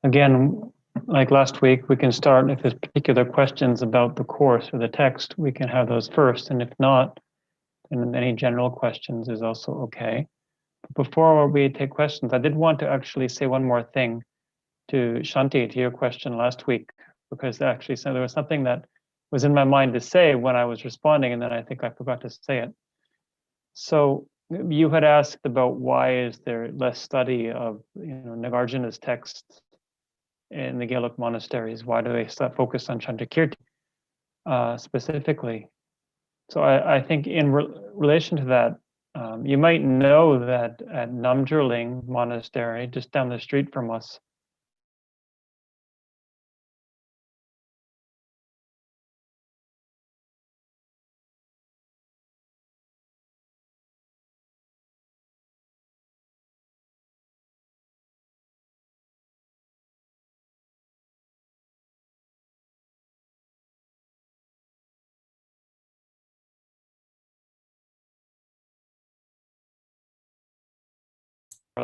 again, like last week, we can start, if there's particular questions about the course or the text, we can have those first. And if not, then any general questions is also okay. But before we take questions, I did want to actually say one more thing to Shanti, to your question last week, because actually so there was something that was in my mind to say when I was responding, and then I think I forgot to say it. So you had asked about why is there less study of Nagarjuna's texts in the Gaelic monasteries? Why do they focus on Chantakirti specifically? So I think in relation to that, you might know that at Namdurling Monastery, just down the street from us,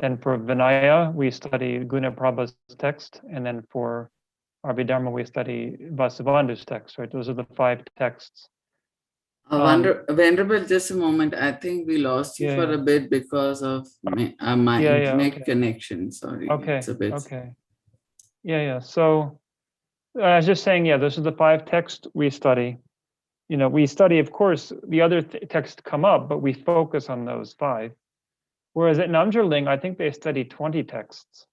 and for Vinaya, we study Gunaprabha's text, and then for Abhidharma, we study Vasubandhu's text, right? Those are the 5 texts. Venerable, just a moment. I think we lost you for a bit because of my internet connection. Sorry. Okay. It's a bit... Okay. Yeah. So I was just saying, those are the 5 texts we study. We study, of course, the other texts come up, but we focus on those 5. Whereas at Namdurling, I think they study 20 texts.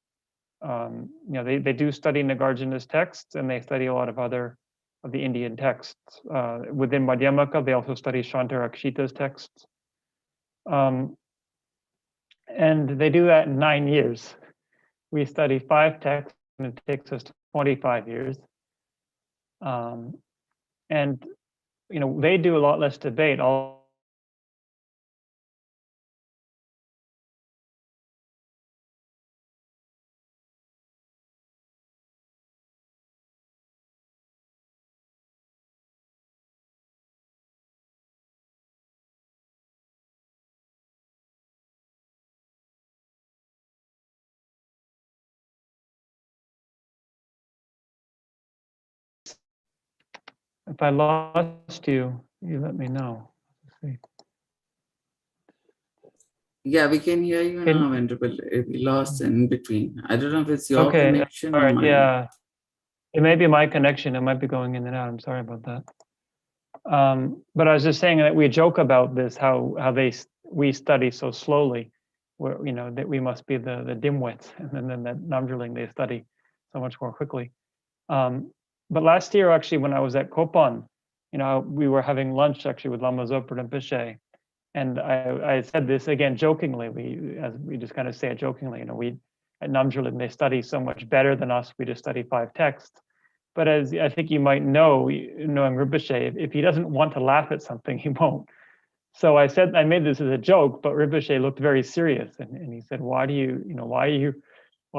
They do study Nagarjuna's texts, and they study a lot of other of the Indian texts. Within Madhyamaka, they also study Shantarakshita's texts. And they do that in 9 years. We study 5 texts, and it takes us 25 years. And they do a lot less debate. If I lost you, you let me know. Let's see. Yeah, we can hear you now, Venerable. We lost in between. I don't know if it's your connection or mine. Yeah, it may be my connection. It might be going in and out. I'm sorry about that. But I was just saying that we joke about this, how we study so slowly, where that we must be the dimwits, and then that Namdurling they study so much more quickly. But last year, actually, when I was at Kopan, we were having lunch actually with Lama Zopa Rinpoche, and I said this again jokingly. We just kind of say it jokingly. We at Namdurling they study so much better than us. We just study 5 texts. But as I think you might know, knowing Rinpoche, if he doesn't want to laugh at something, he won't. So I made this as a joke, but Rinpoche looked very serious, and he said, "Why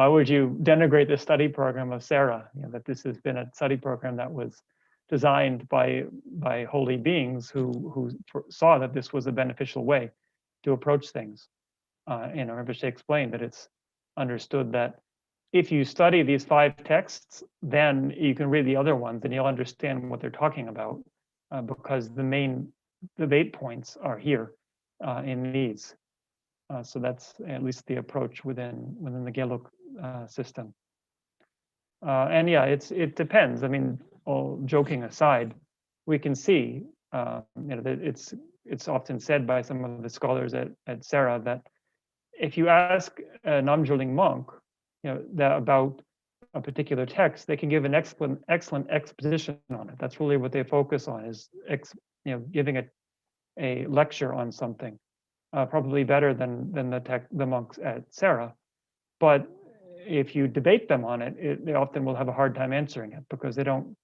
would you denigrate the study program of Sarah? That this has been a study program that was designed by holy beings who saw that this was a beneficial way to approach things." Rinpoche explained that it's understood that if you study these 5 texts, then you can read the other ones and you'll understand what they're talking about, because the main debate points are here in these. So that's at least the approach within the Gaelic system. And yeah, it depends. I mean, all joking aside, we can see that it's often said by some of the scholars at Sarah that if you ask a Namdurling monk, that about a particular text, they can give an excellent exposition on it. That's really what they focus on, is giving a lecture on something, probably better than the monks at Sarah. But if you debate them on it, they often will have a hard time answering it, because they don't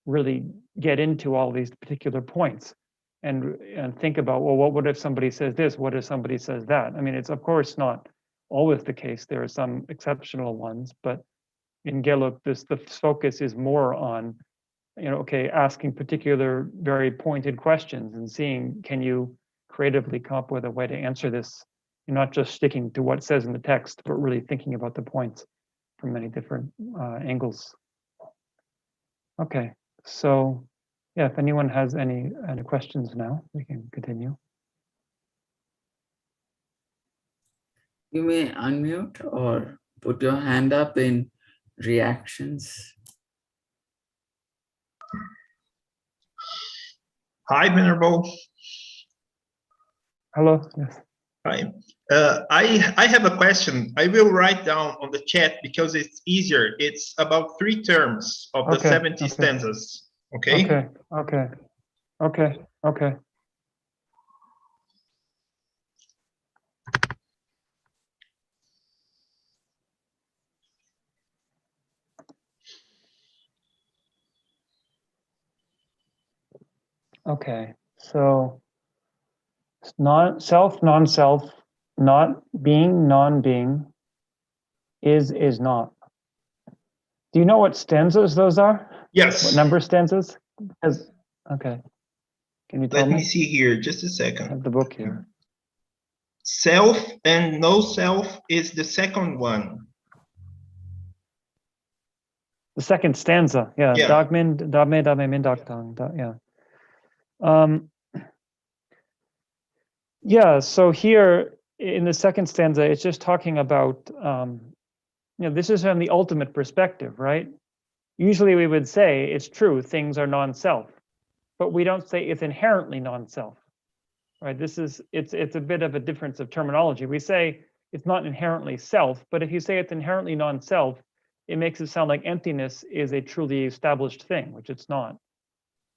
really get into all these particular points and think about, well, what if somebody says this? What if somebody says that? I mean, it's of course not always the case. There are some exceptional ones, but in Gaelic, the focus is more on, asking particular, very pointed questions and seeing, can you creatively come up with a way to answer this? You're not just sticking to what says in the text, but really thinking about the points. from many different angles. Okay, so yeah, if anyone has any questions now, we can continue. You may unmute or put your hand up in reactions. Hi, Venerable. Hello, yes. Hi. I have a question. I will write down on the chat because it's easier. It's about 3 terms of the 70 stanzas. Okay? Okay, okay, okay, okay. Okay, so self, non-self, not being, non-being, is not. Do you know what stanzas those are? Yes. What number stanzas? Okay. Can you tell me? Let me see here, just a I second. have the book here. Self and no self is the second one. The second stanza, yeah. Yeah. Dagmin, dame, dame, min, daktang, yeah. Yeah, so here in the second stanza, it's just talking about, this is from the ultimate perspective, right? Usually we would say it's true, things are non-self, but we don't say it's inherently non-self, right? It's a bit of a difference of terminology. We say it's not inherently self, but if you say it's inherently non-self, it makes it sound like emptiness is a truly established thing, which it's not.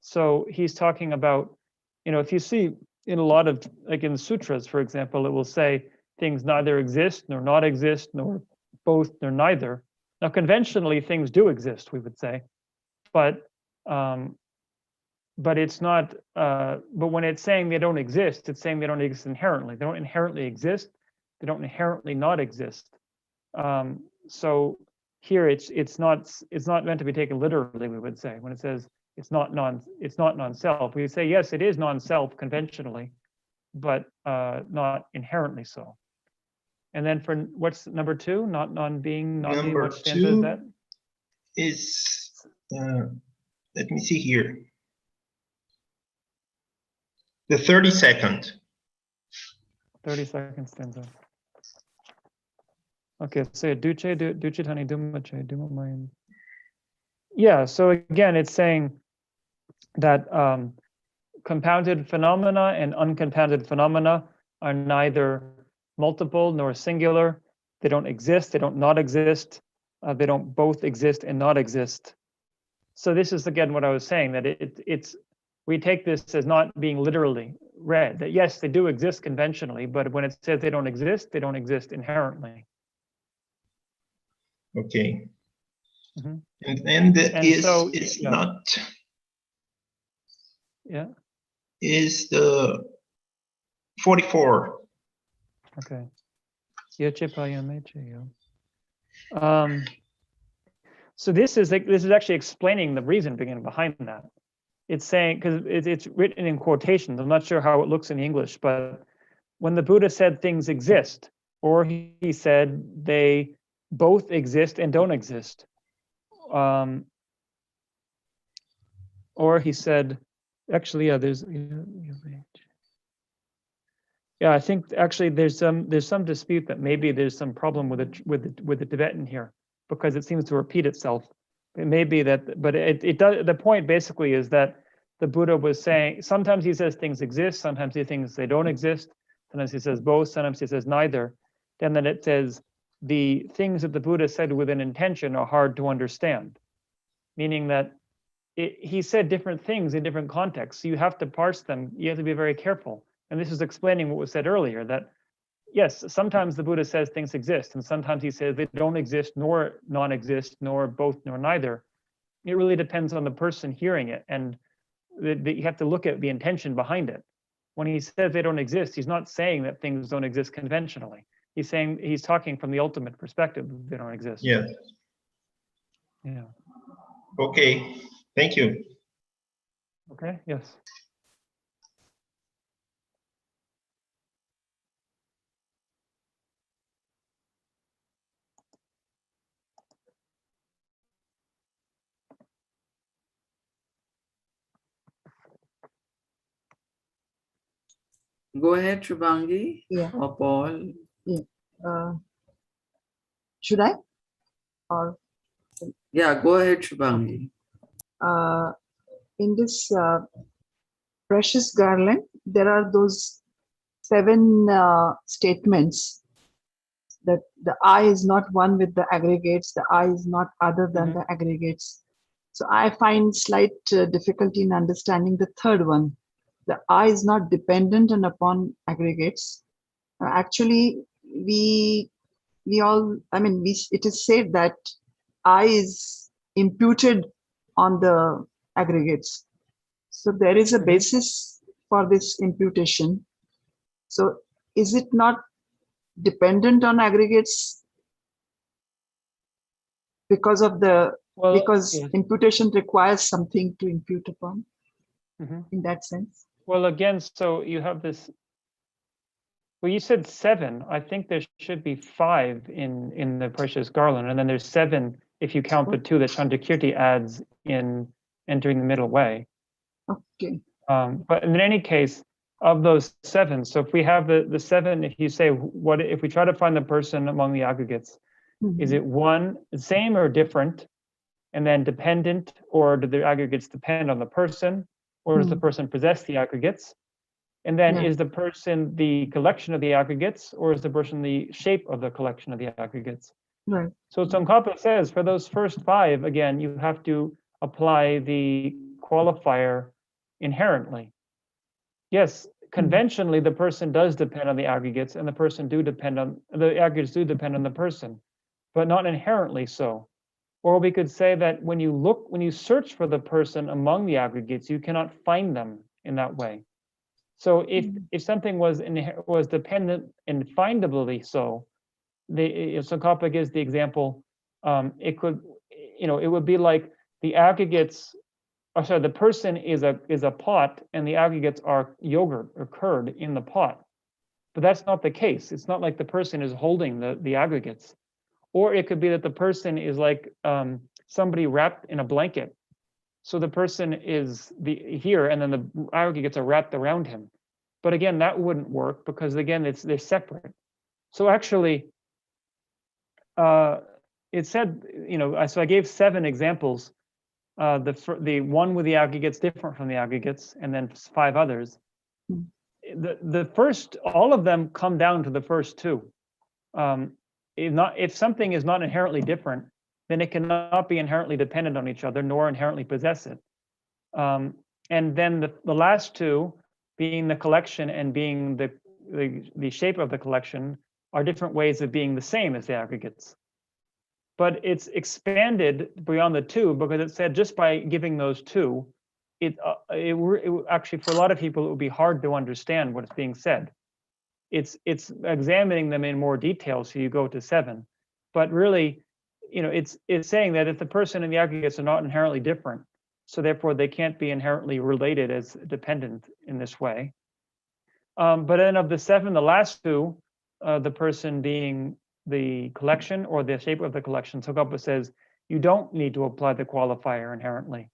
So he's talking about, if you see in a lot of, like in the sutras, for example, it will say things neither exist nor not exist, nor both nor neither. Now, conventionally, things do exist, we would say, but it's not. But when it's saying they don't exist, it's saying they don't exist inherently. They don't inherently exist. They don't inherently not exist. So here, it's not meant to be taken literally. We would say when it says it's not non-self. We would say yes, it is non-self conventionally, but not inherently so. And then for what's number 2? Not non-being, not being. What stanza is that? Is let me see here. The 32nd. 32nd stanza. Okay, so duce tani dumache dumamayan. Yeah, so again, it's saying that compounded phenomena and uncompounded phenomena are neither multiple nor singular. They don't exist, they don't not exist. They don't both exist and not exist. So this is again what I was saying, that we take this as not being literally read, that yes, they do exist conventionally, but when it says they don't exist inherently. Okay. Mm-hmm. And so, is yeah. not. Yeah. Is the 44. Okay. So this is actually explaining the reason behind that. It's saying, because it's written in quotations. I'm not sure how it looks in English, but when the Buddha said things exist, or he said they both exist and don't exist, or he said, actually, yeah, I think actually there's some dispute that maybe there's some problem with the Tibetan here, because it seems to repeat itself. It may be that, but it does. The point basically is that the Buddha was saying sometimes he says things exist, sometimes he thinks they don't exist, sometimes he says both, sometimes he says neither. And then it says the things that the Buddha said with an intention are hard to understand, meaning that he said different things in different contexts. So you have to parse them. You have to be very careful. And this is explaining what was said earlier, that yes, sometimes the Buddha says things exist, and sometimes he says they don't exist, nor non-exist, nor both, nor neither. It really depends on the person hearing it, and you have to look at the intention behind it. When he says they don't exist, he's not saying that things don't exist conventionally. He's talking from the ultimate perspective, they don't exist. Yeah. Yeah. Okay. Thank you. Okay. Yes. Go ahead, Shubhangi. Yeah. Or Paul. Yeah. Should I? Or Yeah, go ahead, Shubhangi. In this precious garland, there are those 7 statements that the I is not one with the aggregates, the I is not other than the aggregates. So I find slight difficulty in understanding the third one. The I is not dependent on upon aggregates. Actually, we all, I mean, it is said that I is imputed on the aggregates. So there is a basis for this imputation. So is it not dependent on aggregates because of the imputation requires something to impute upon in that sense? Well, again, so you have this. Well, you said 7. I think there should be 5 in the precious garland, and then there's 7 if you count the 2 that Chandrakirti adds in entering the middle way. Okay. But in any case, of those 7, so if we have the 7, if you say what if we try to find the person among the aggregates, is it one same or different, and then dependent, or do the aggregates depend on the person, or does the person possess the aggregates? And then is the person the collection of the aggregates, or is the person the shape of the collection of the aggregates? Right. So Tsongkhapa says for those first 5, again, you have to apply the qualifier inherently. Yes, conventionally, the person does depend on the aggregates, and the aggregates do depend on the person, but not inherently so. Or we could say that when you search for the person among the aggregates, you cannot find them in that way. So if something was dependent and findably so, Tsongkhapa gives the example. It would be like the aggregates. Sorry, the person is a pot, and the aggregates are yogurt or curd in the pot. But that's not the case. It's not like the person is holding the aggregates. Or it could be that the person is like somebody wrapped in a blanket. So the person is here, and then the aggregates are wrapped around him. But again, that wouldn't work because again, they're separate. So actually, it said, so I gave 7 examples. The one with the aggregates different from the aggregates, and then 5 others. The first, all of them come down to the first 2. If something is not inherently different, then it cannot be inherently dependent on each other, nor inherently possess it. And then the last 2, being the collection and being the shape of the collection, are different ways of being the same as the aggregates. But it's expanded beyond the 2 because it said just by giving those 2, it actually for a lot of people it would be hard to understand what's being said. It's examining them in more detail, so you go to 7. But really, it's saying that if the person and the aggregates are not inherently different, so therefore they can't be inherently related as dependent in this way. But then of the 7, the last 2, the person being the collection or the shape of the collection, Tsongkhapa says you don't need to apply the qualifier inherently,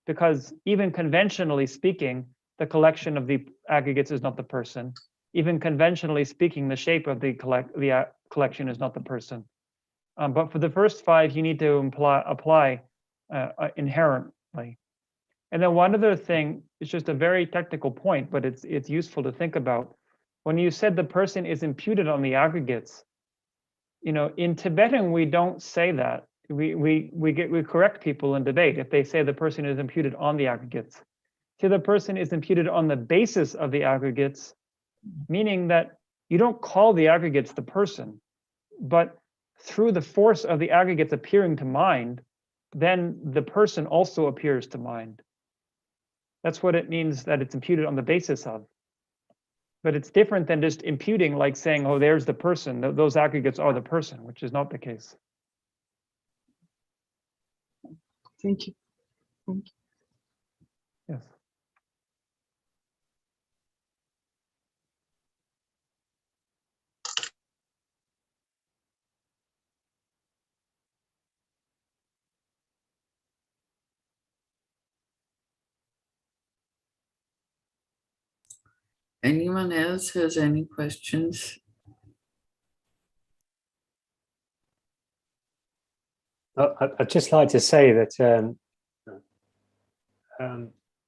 because even conventionally speaking, the collection of the aggregates is not the person. Even conventionally speaking, the shape of the collection is not the person. But for the first 5, you need to apply inherently. And then one other thing, it's just a very technical point, but it's useful to think about. When you said the person is imputed on the aggregates, in Tibetan we don't say that. We correct people in debate if they say the person is imputed on the aggregates. So the person is imputed on the basis of the aggregates, meaning that you don't call the aggregates the person, but through the force of the aggregates appearing to mind, then the person also appears to mind. That's what it means that it's imputed on the basis of. But it's different than just imputing, like saying, oh, there's the person, those aggregates are the person, which is not the case. Thank you. Thank you. Yes. Anyone else has any questions? I'd just like to say that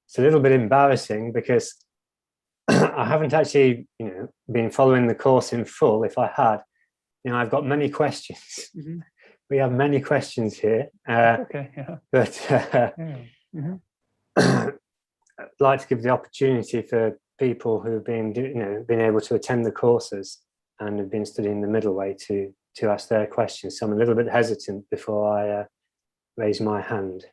it's a little bit embarrassing because I haven't actually, been following the course in full. If I had, I've got many questions. Mm-hmm. We have many questions here. Okay, yeah. But Mm-hmm. I'd like to give the opportunity for people who've been, been able to attend the courses and have been studying the middle way to ask their questions. So I'm a little bit hesitant before I raise my hand,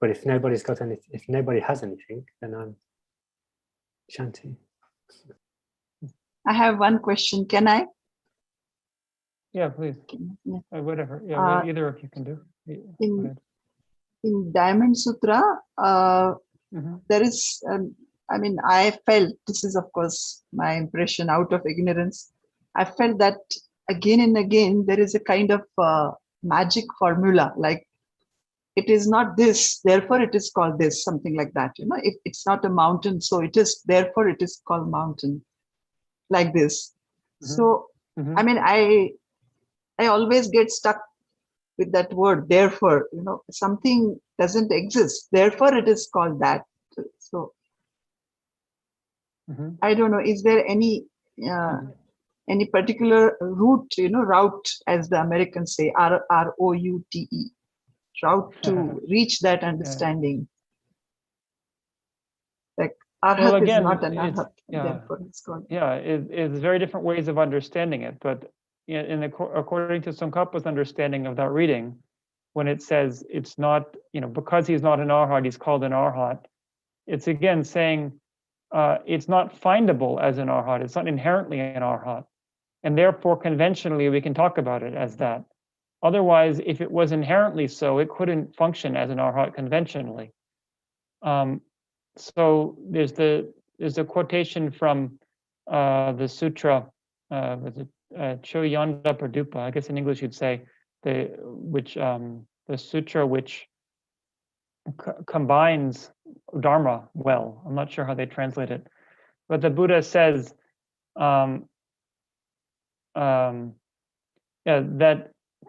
But if nobody's got any, if nobody has anything, then I'm Shanti. I have one question. Can I? Yeah, please. Yeah. Whatever. Yeah, either of you can do. In Diamond Sutra, there is, I felt, this is of course my impression out of ignorance, I felt that again and again there is a kind of magic formula, like it is not this, therefore it is called this, something like that. If it's not a mountain, so it is, therefore it is called mountain, like this. Mm-hmm. So, I always get stuck with that word, therefore, something doesn't exist, therefore it is called that. So, I don't know, is there any particular route, route, as the Americans say, R-O-U-T-E, route to reach that understanding? Like Arhat is not an Arhat, therefore it's called. Yeah, it's very different ways of understanding it, but according to Tsongkhapa's understanding of that reading, when it says it's not, because he's not an Arhat, he's called an Arhat, it's again saying it's not findable as an Arhat, it's not inherently an Arhat, and therefore conventionally we can talk about it as that. Otherwise, if it was inherently so, it couldn't function as an Arhat conventionally. So there's a quotation from the sutra, Choyanda Pradupa, I guess in English you'd say, the sutra which combines Dharma well. I'm not sure how they translate it, but the Buddha says that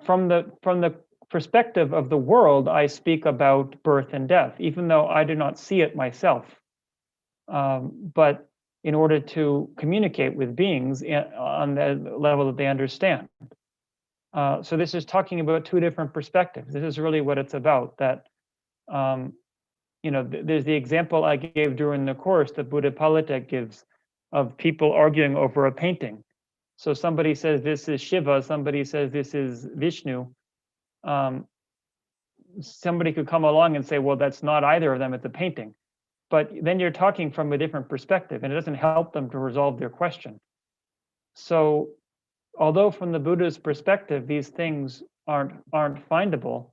from the perspective of the world, I speak about birth and death, even though I do not see it myself. But in order to communicate with beings on the level that they understand. So this is talking about two different perspectives. This is really what it's about, that, there's the example I gave during the course that Buddha Palatek gives of people arguing over a painting. So somebody says this is Shiva, somebody says this is Vishnu. Somebody could come along and say, well, that's not either of them, it's a painting. But then you're talking from a different perspective, and it doesn't help them to resolve their question. So, although from the Buddha's perspective, these things aren't findable,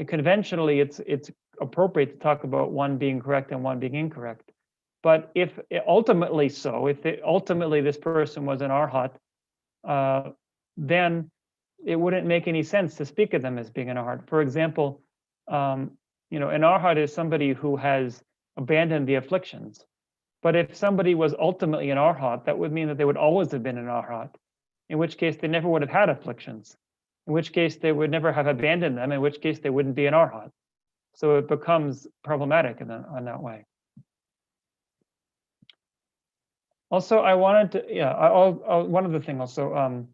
conventionally it's appropriate to talk about one being correct and one being incorrect. But if ultimately this person was an Arhat, then it wouldn't make any sense to speak of them as being an Arhat. For example, an Arhat is somebody who has abandoned the afflictions. But if somebody was ultimately an Arhat, that would mean that they would always have been an Arhat, in which case they never would have had afflictions, in which case they would never have abandoned them, in which case they wouldn't be an Arhat. So it becomes problematic in that way. Also, I wanted to, one other thing also,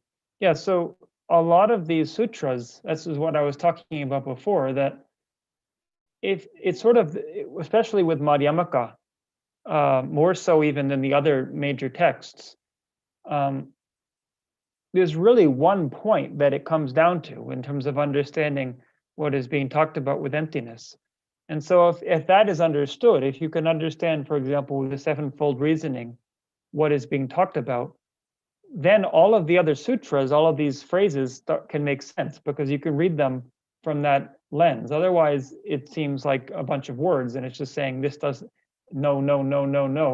so a lot of these sutras, this is what I was talking about before, that if it's sort of, especially with Madhyamaka, more so even than the other major texts, there's really one point that it comes down to in terms of understanding what is being talked about with emptiness. And so if that is understood, if you can understand, for example, with the sevenfold reasoning, what is being talked about, then all of the other sutras, all of these phrases can make sense because you can read them from that lens. Otherwise, it seems like a bunch of words and it's just saying this doesn't, no,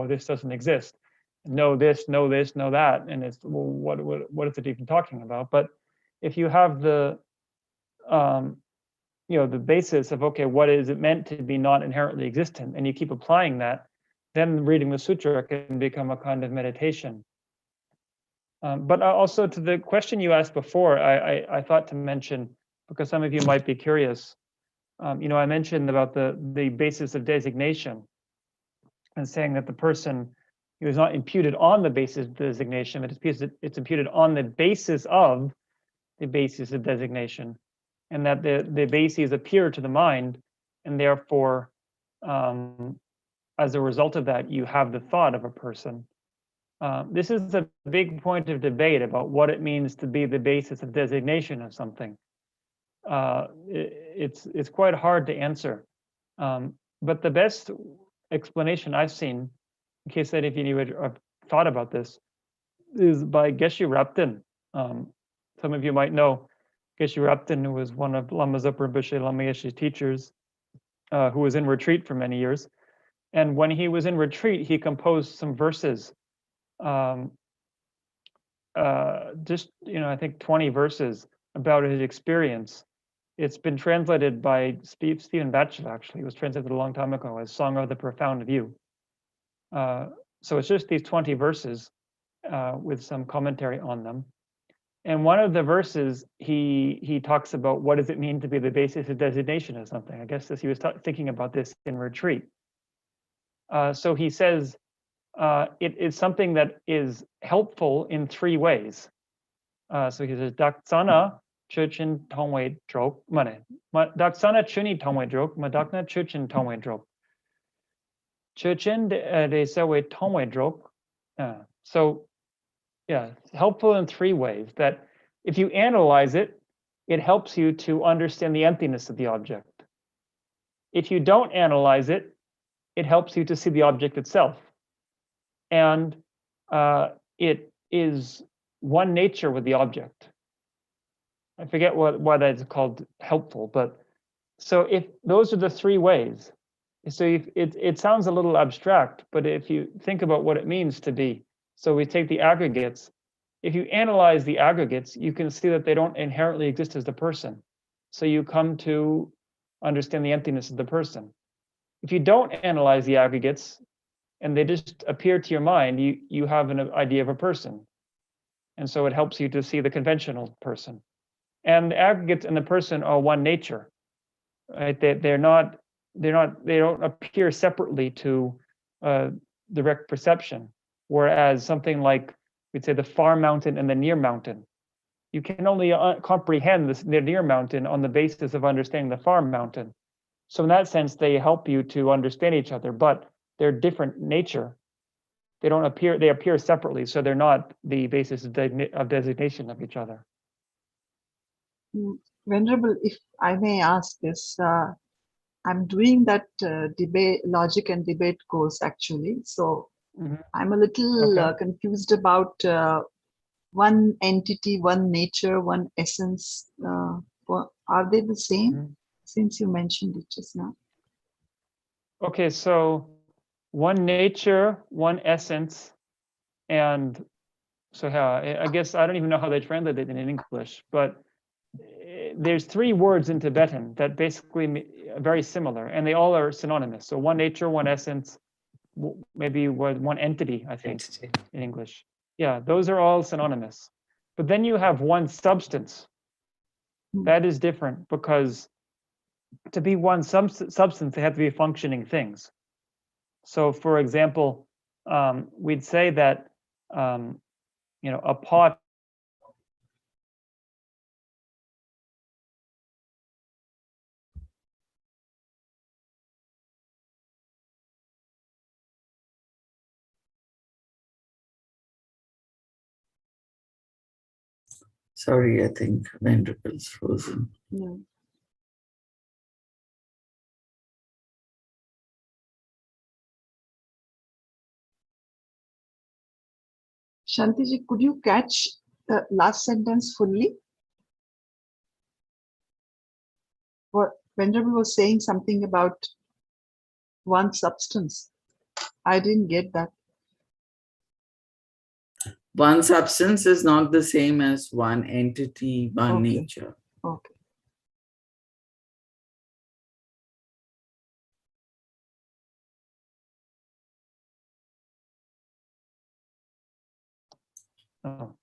this doesn't exist. No this, no that. And it's, well, what is it even talking about? But if you have the the basis of, okay, what is it meant to be not inherently existent, and you keep applying that, then reading the sutra can become a kind of meditation. But also to the question you asked before, I thought to mention, because some of you might be curious, I mentioned about the basis of designation, and saying that the person is not imputed on the basis of designation, but it's imputed on the basis of designation, and that the bases appear to the mind, and therefore, as a result of that, you have the thought of a person. This is a big point of debate about what it means to be the basis of designation of something. It's quite hard to answer, but the best explanation I've seen, in case any of you have thought about this, is by Geshe Rabten. Some of you might know Geshe Rabten, who was one of Lama Zopa Rinpoche Lama Yeshe's teachers, who was in retreat for many years. And when he was in retreat, he composed some verses, I think 20 verses about his experience. It's been translated by Stephen Batchelor, actually. It was translated a long time ago as Song of the Profound View. So it's just these 20 verses with some commentary on them. And one of the verses, he talks about what does it mean to be the basis of designation of something. I guess as he was thinking about this in retreat. So he says, it is something that is helpful in 3 ways. So he says, Daksana chuchin tongwei drok, mane. Daksana chuni tongwei drok, madakna chuchin tongwei drok. Chuchin de sewe tongwei drok. So, yeah, helpful in 3 ways. That if you analyze it, it helps you to understand the emptiness of the object. If you don't analyze it, it helps you to see the object itself. And it is one nature with the object. I forget why that's called helpful, but so if those are the 3 ways, so if it sounds a little abstract, but if you think about what it means to be, so we take the aggregates. If you analyze the aggregates, you can see that they don't inherently exist as the person. So you come to understand the emptiness of the person. If you don't analyze the aggregates and they just appear to your mind, you have an idea of a person. And so it helps you to see the conventional person. And the aggregates and the person are one nature, right? They don't appear separately to direct perception. Whereas something like, we'd say, the far mountain and the near mountain, you can only comprehend the near mountain on the basis of understanding the far mountain. So in that sense, they help you to understand each other, but they're different nature. They appear separately, so they're not the basis of designation of each other. Venerable, if I may ask this, I'm doing that logic and debate course actually. So I'm a little confused about one entity, one nature, one essence. Are they the same? Since you mentioned it just now. Okay, so one nature, one essence, and so I guess I don't even know how they translate it in English, but there's 3 words in Tibetan that basically are very similar, and they all are synonymous. So one nature, one essence, maybe one entity, I think, in English. Yeah, those are all synonymous. But then you have one substance. That is different, because to be one substance, they have to be functioning things. So, for example, we'd say that a pot. Sorry, I think Venerable's frozen. No. Shantiji, could you catch the last sentence fully? What Venerable was saying something about one substance. I didn't get that. One substance is not the same as one entity, one nature. Okay. Oh.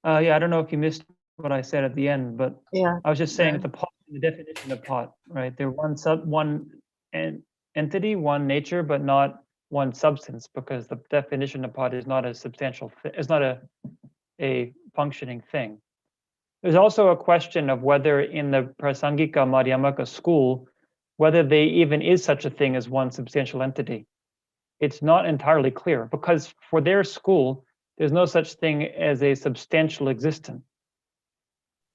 Yeah, I don't know if you missed what I said at the end, but Yeah. I was just saying the pot, the definition of pot, right? They're one entity, one nature, but not one substance, because the definition of pot is not a substantial, it's not a functioning thing. There's also a question of whether in the Prasangika Madhyamaka school, whether there even is such a thing as one substantial entity. It's not entirely clear, because for their school, there's no such thing as a substantial existent.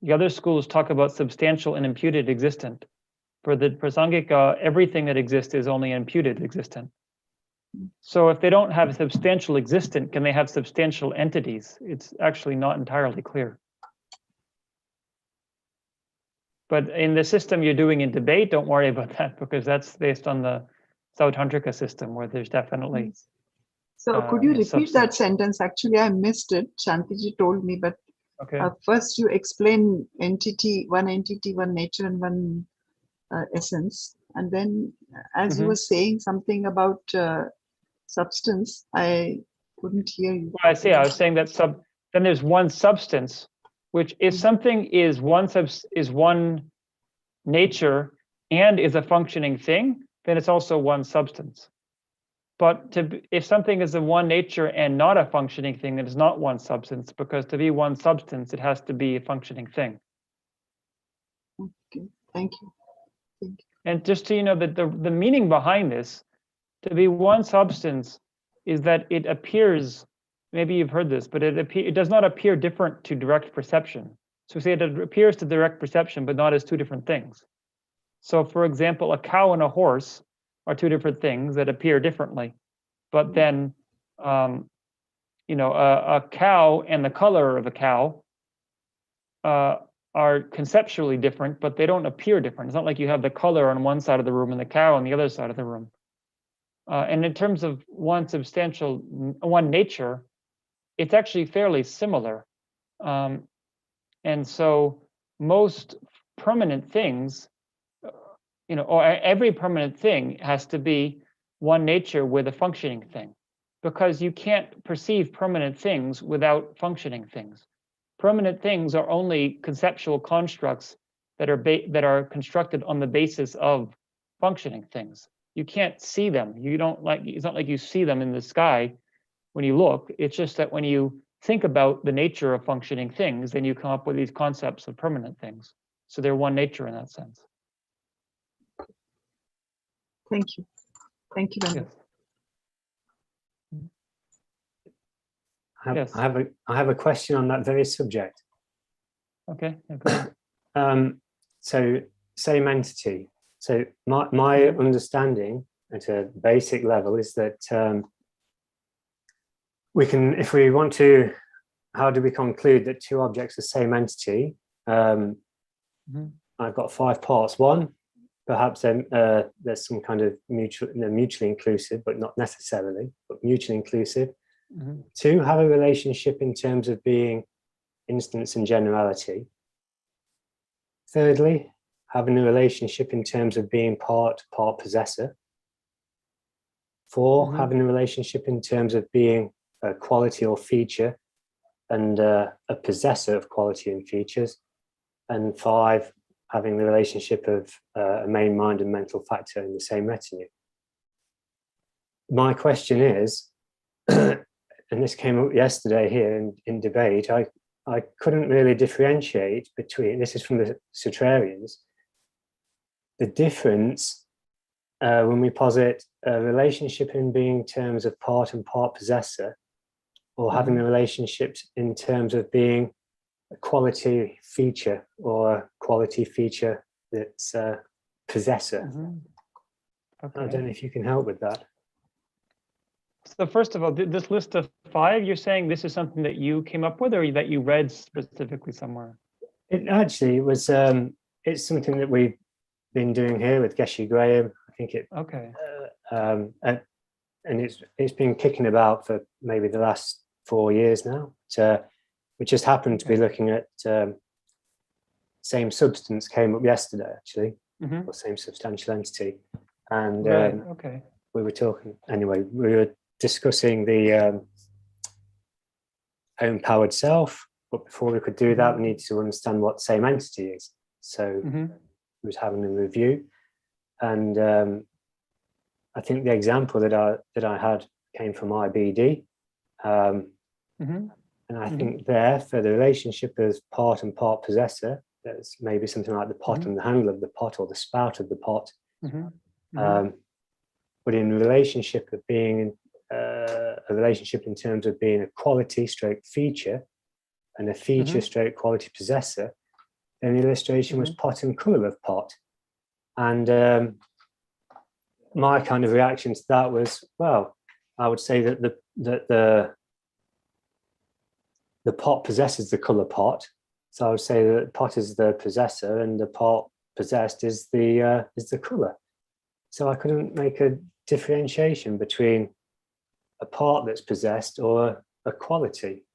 The other schools talk about substantial and imputed existent. For the Prasangika, everything that exists is only imputed existent. So if they don't have a substantial existent, can they have substantial entities? It's actually not entirely clear. But in the system you're doing in debate, don't worry about that, because that's based on the Sautantrika system, where there's definitely. So could you repeat substance. that sentence? Actually, I missed it. Shantiji told me, but Okay. first you explain entity, one nature, and one essence. And then as you were saying something about substance, I couldn't hear you. Well, I see. I was saying that then there's one substance, which if something is one nature and is a functioning thing, then it's also one substance. But if something is a one nature and not a functioning thing, then it's not one substance, because to be one substance, it has to be a functioning thing. Okay, thank you. Thank you. And just so you know that the meaning behind this, to be one substance, is that it appears, maybe you've heard this, but it does not appear different to direct perception. So say it appears to direct perception, but not as two different things. So for example, a cow and a horse are two different things that appear differently. But then, a cow and the color of a cow are conceptually different, but they don't appear different. It's not like you have the color on one side of the room and the cow on the other side of the room. And in terms of one nature, it's actually fairly similar. And so most permanent things, or every permanent thing has to be one nature with a functioning thing, because you can't perceive permanent things without functioning things. Permanent things are only conceptual constructs that are constructed on the basis of functioning things. You can't see them. It's not like you see them in the sky when you look. It's just that when you think about the nature of functioning things, then you come up with these concepts of permanent things. So they're one nature in that sense. Thank you. Thank you, Venerable. Yes. I have a question on that very subject. Okay. Yeah, so same entity. So my understanding at a basic level is that we can, if we want to, how do we conclude that two objects are the same entity? I've got 5 parts. 1, perhaps there's some kind of mutually inclusive, but not necessarily, but mutually inclusive. 2, have a relationship in terms of being instance and generality. Thirdly, having a relationship in terms of being part possessor. 4, having a relationship in terms of being a quality or feature and a possessor of quality and features. And 5, having the relationship of a main mind and mental factor in the same retinue. My question is, and this came up yesterday here in debate, I couldn't really differentiate between, this is from the Sutrarians, the difference when we posit a relationship in being terms of part and part possessor, or having a relationship in terms of being a quality feature or a quality feature that's a possessor. Okay. I don't know if you can help with that. So first of all, this list of 5, you're saying this is something that you came up with, or that you read specifically somewhere? It actually was, it's something that we've been doing here with Geshe Graham. I think it, okay. And it's been kicking about for maybe the last 4 years now. We just happened to be looking at same substance came up yesterday, actually, or same substantial entity. And we were talking, anyway, we were discussing the own powered self. But before we could do that, we needed to understand what same entity is. So we was having a review, and I think the example that I had came from IBD, and I think there for the relationship as part and part possessor, there's maybe something like the pot and the handle of the pot, or the spout of the pot. But in relationship of being a relationship in terms of being a quality stroke feature, and a feature stroke quality possessor, then the illustration was pot and colour of pot. And my kind of reaction to that was, well, I would say that the pot possesses the colour pot. So I would say that pot is the possessor and the pot possessed is the colour. So I couldn't make a differentiation between a part that's possessed or a quality,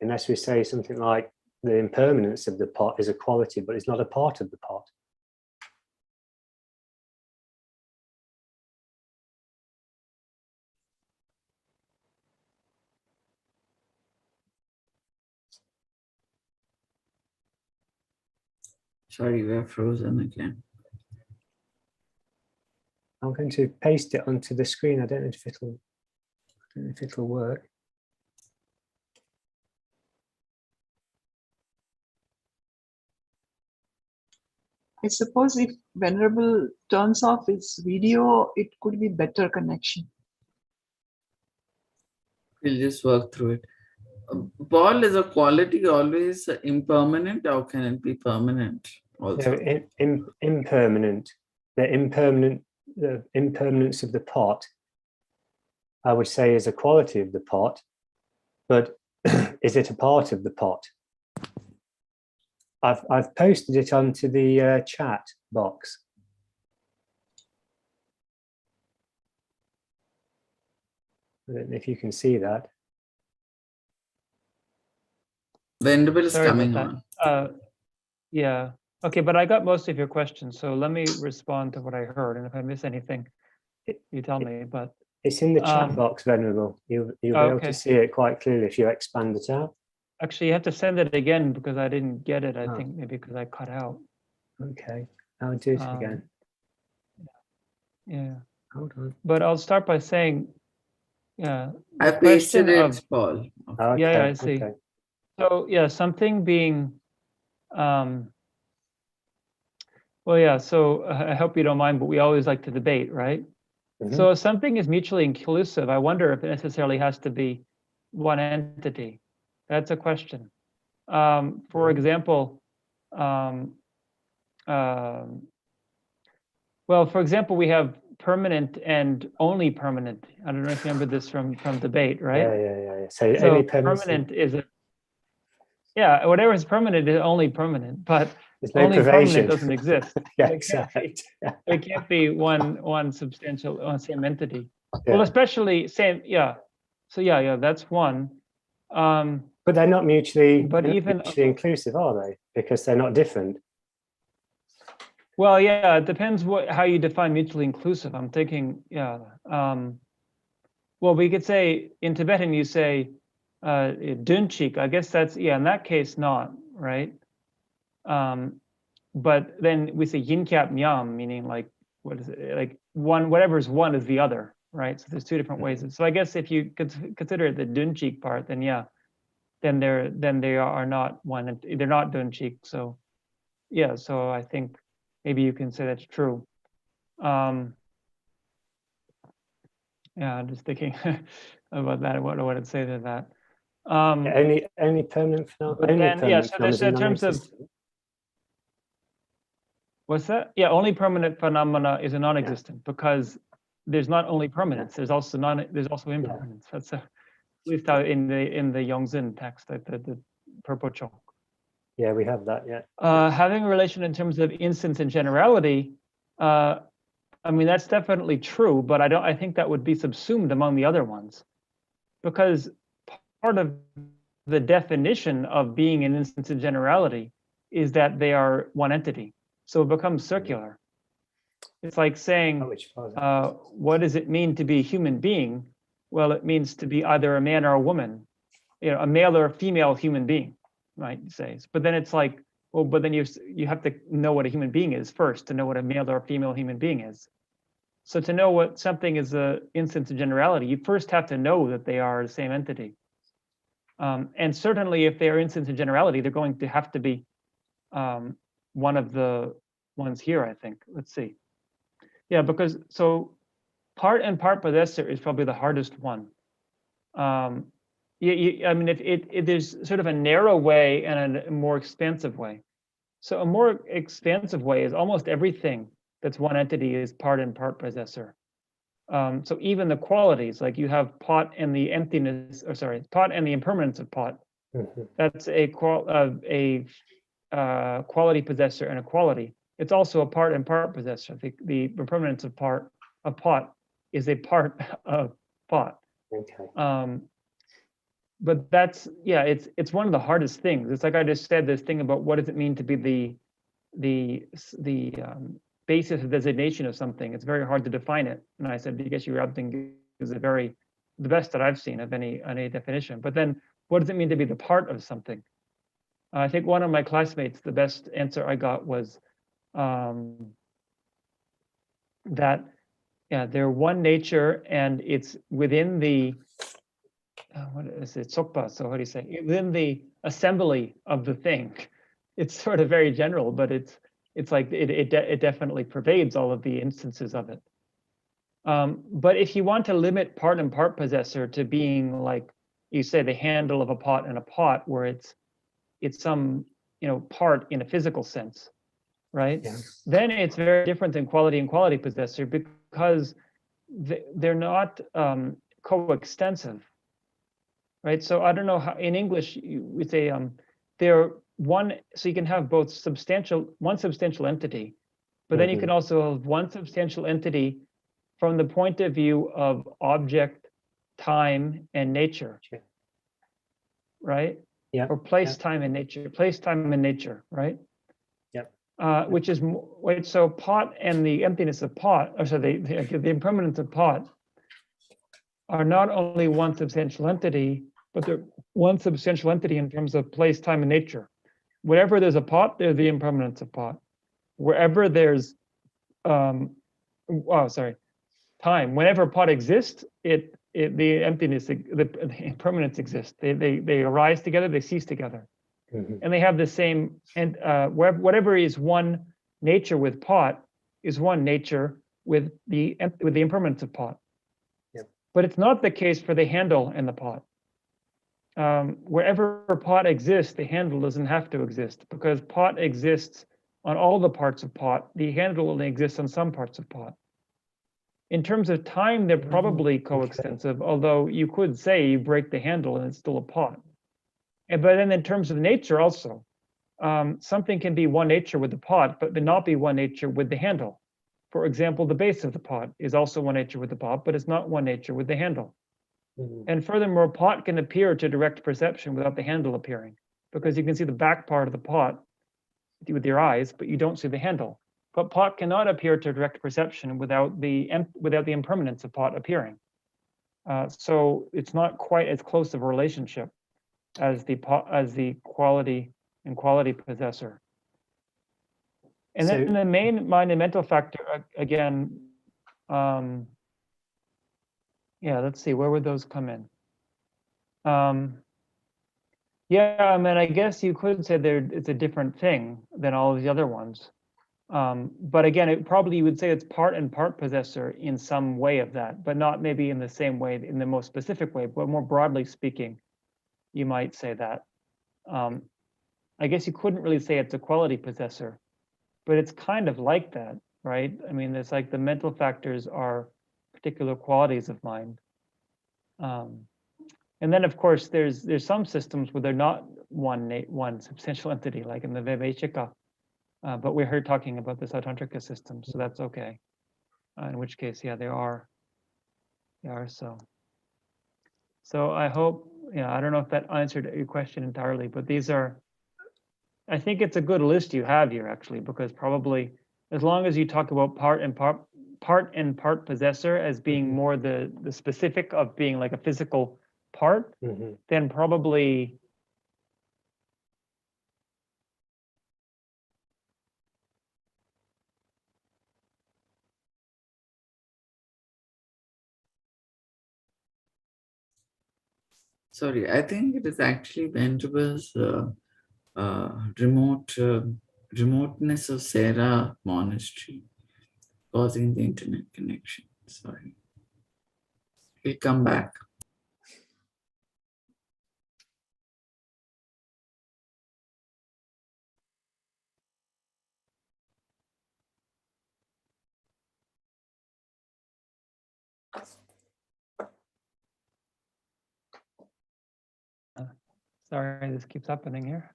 unless we say something like the impermanence of the pot is a quality, but it's not a part of the pot. Sorry, we're frozen again. I'm going to paste it onto the screen. I don't know if it'll work. I suppose if Venerable turns off his video, it could be better connection. We'll just work through it. Paul, is a quality always impermanent? How can it be permanent also? No, impermanent. The impermanence of the pot, I would say, is a quality of the pot, but is it a part of the pot? I've posted it onto the chat box. I don't know if you can see that. Venerable is Sorry coming about on. that. Yeah. Okay, but I got most of your questions, so let me respond to what I heard, and if I miss anything, you tell me. But it's in the chat box, Venerable. You'll be able to see it quite clearly if you expand it out. Actually, you have to send it again because I didn't get it. I think maybe because I cut out. Okay, I'll do it again. Yeah. Hold on. But I'll start by saying, yeah. I pasted it, Paul. Okay, yeah, I see. Okay. So yeah, something being, well, yeah. So I hope you don't mind, but we always like to debate, right? So if something is mutually inclusive, I wonder if it necessarily has to be one entity. That's a question. For example, well, for example, we have permanent and only permanent. I don't know if you remember this from debate, right? Yeah. So any permanent is whatever is permanent is only permanent, but there's no only privation. Permanent doesn't exist. Yeah, exactly. It can't be one substantial, same entity. Yeah. Well, especially same, yeah. So yeah, that's one. But they're not mutually, mutually inclusive, are they? Because they're not different. Well, yeah, it depends how you define mutually inclusive. I'm thinking, yeah. Well, we could say in Tibetan you say dunchik. I guess that's in that case not, right? But then we say yin kyap nyam, meaning like what is it? Like one, whatever is one is the other, right? So there's two different ways. So I guess if you consider the dunchik part, then yeah, then they are not one. They're not dunchik. So yeah, so I think maybe you can say that's true. Yeah, I'm just thinking about that. What I would say to that. Only permanent phenomena. Yeah, so there's in terms of what's that? Yeah, only permanent phenomena is a non-existent because there's not only permanence. There's also impermanence. That's at least in the Yongzhen text, the Purple Chok. Yeah, we have that. Yeah. Having a relation in terms of instance and generality, I mean that's definitely true, but I think that would be subsumed among the other ones, because part of the definition of being an instance and generality is that they are one entity. So it becomes circular. It's like saying, what does it mean to be a human being? Well, it means to be either a man or a woman. a male or a female human being, right? Say, but then it's like, well, but then you have to know what a human being is first to know what a male or a female human being is. So to know what something is an instance of generality, you first have to know that they are the same entity. And certainly, if they are instance of generality, they're going to have to be one of the ones here, I think. Let's see. Yeah, because so part and part possessor is probably the hardest one. I mean, if there's sort of a narrow way and a more expansive way. So a more expansive way is almost everything that's one entity is part and part possessor. So even the qualities, like you have pot and the emptiness, or sorry, pot and the impermanence of pot. That's a quality possessor and a quality. It's also a part and part possessor. The impermanence of pot is a part of pot. Okay. But that's, yeah, it's one of the hardest things. It's like I just said, this thing about what does it mean to be the basis of designation of something. It's very hard to define it. And I said, I guess your thing is the best that I've seen of any definition. But then what does it mean to be the part of something? I think one of my classmates, the best answer I got was that, yeah, they're one nature and it's within the, what is it, sokpa, so how do you say, within the assembly of the thing. It's sort of very general, but it's like it definitely pervades all of the instances of it. But if you want to limit part and part possessor to being like, you say the handle of a pot and a pot, where it's some part in a physical sense, right? Yeah. Then it's very different than quality and quality possessor because they're not coextensive, right? So I don't know how in English we say they're one, so you can have both one substantial entity, but then you can also have one substantial entity from the point of view of object, time, and nature, right? Yeah. Or place, time, and nature. Place, time, and nature, right? Yeah. Which is so pot and the emptiness of pot, or so the impermanence of pot, are not only one substantial entity, but they're one substantial entity in terms of place, time, and nature. Wherever there's a pot, there's the impermanence of pot. Wherever there's, time, whenever pot exists, the emptiness, the impermanence exists. They arise together, they cease together, and they have the same. And whatever is one nature with pot is one nature with the impermanence of pot. Yep. But it's not the case for the handle and the pot. Wherever pot exists, the handle doesn't have to exist because pot exists on all the parts of pot. The handle only exists on some parts of pot. In terms of time, they're probably coextensive, although you could say you break the handle and it's still a pot. But then in terms of nature also, something can be one nature with the pot, but not be one nature with the handle. For example, the base of the pot is also one nature with the pot, but it's not one nature with the handle. And furthermore, pot can appear to direct perception without the handle appearing, because you can see the back part of the pot with your eyes, but you don't see the handle. But pot cannot appear to direct perception without the impermanence of pot appearing. So it's not quite as close of a relationship as the quality and quality possessor. And then the main mind and mental factor again. Yeah, let's see, where would those come in? Yeah, I mean, I guess you could say it's a different thing than all of the other ones. But again, you would say it's part and part possessor in some way of that, but not maybe in the same way, in the most specific way, but more broadly speaking, you might say that. I guess you couldn't really say it's a quality possessor, but it's kind of like that, right? I mean, it's like the mental factors are particular qualities of mind. And then of course there's some systems where they're not one substantial entity, like in the Viveka, but we're here talking about the Sautantrika system, so that's okay. In which case, yeah, they are so. So I hope, I don't know if that answered your question entirely, but these are, I think it's a good list you have here actually, because probably as long as you talk about part and part possessor as being more the specific of being like a physical part, then probably Sorry, I think it is actually Venerable's remoteness of Sarah monastery causing the internet connection. Sorry. We'll come back. sorry, this keeps happening here.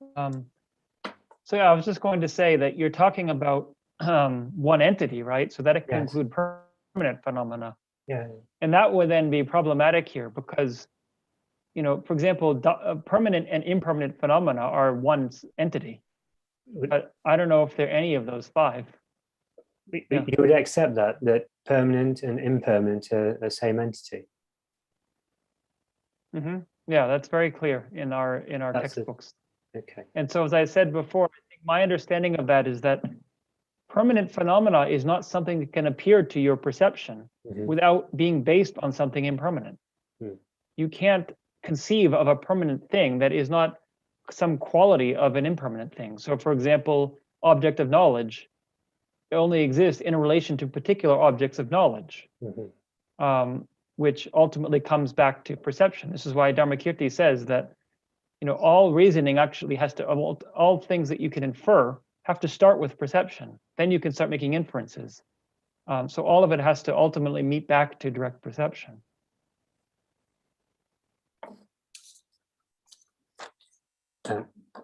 So yeah, I was just going to say that you're talking about one entity, right? So that it can Yes. include permanent phenomena. Yeah. And that would then be problematic here because, you know, for example, permanent and impermanent phenomena are one entity. But I don't know if they're any of those five. Yeah. You would accept that permanent and impermanent are the same entity. Yeah, that's very clear in our That's textbooks. Okay. And so, as I said before, I think my understanding of that is that permanent phenomena is not something that can appear to your perception without being based on something impermanent. You can't conceive of a permanent thing that is not some quality of an impermanent thing. So, for example, object of knowledge only exists in relation to particular objects of knowledge, which ultimately comes back to perception. This is why Dharmakirti says that, you know, all reasoning actually has to, all things that you can infer have to start with perception. Then you can start making inferences. So all of it has to ultimately meet back to direct perception.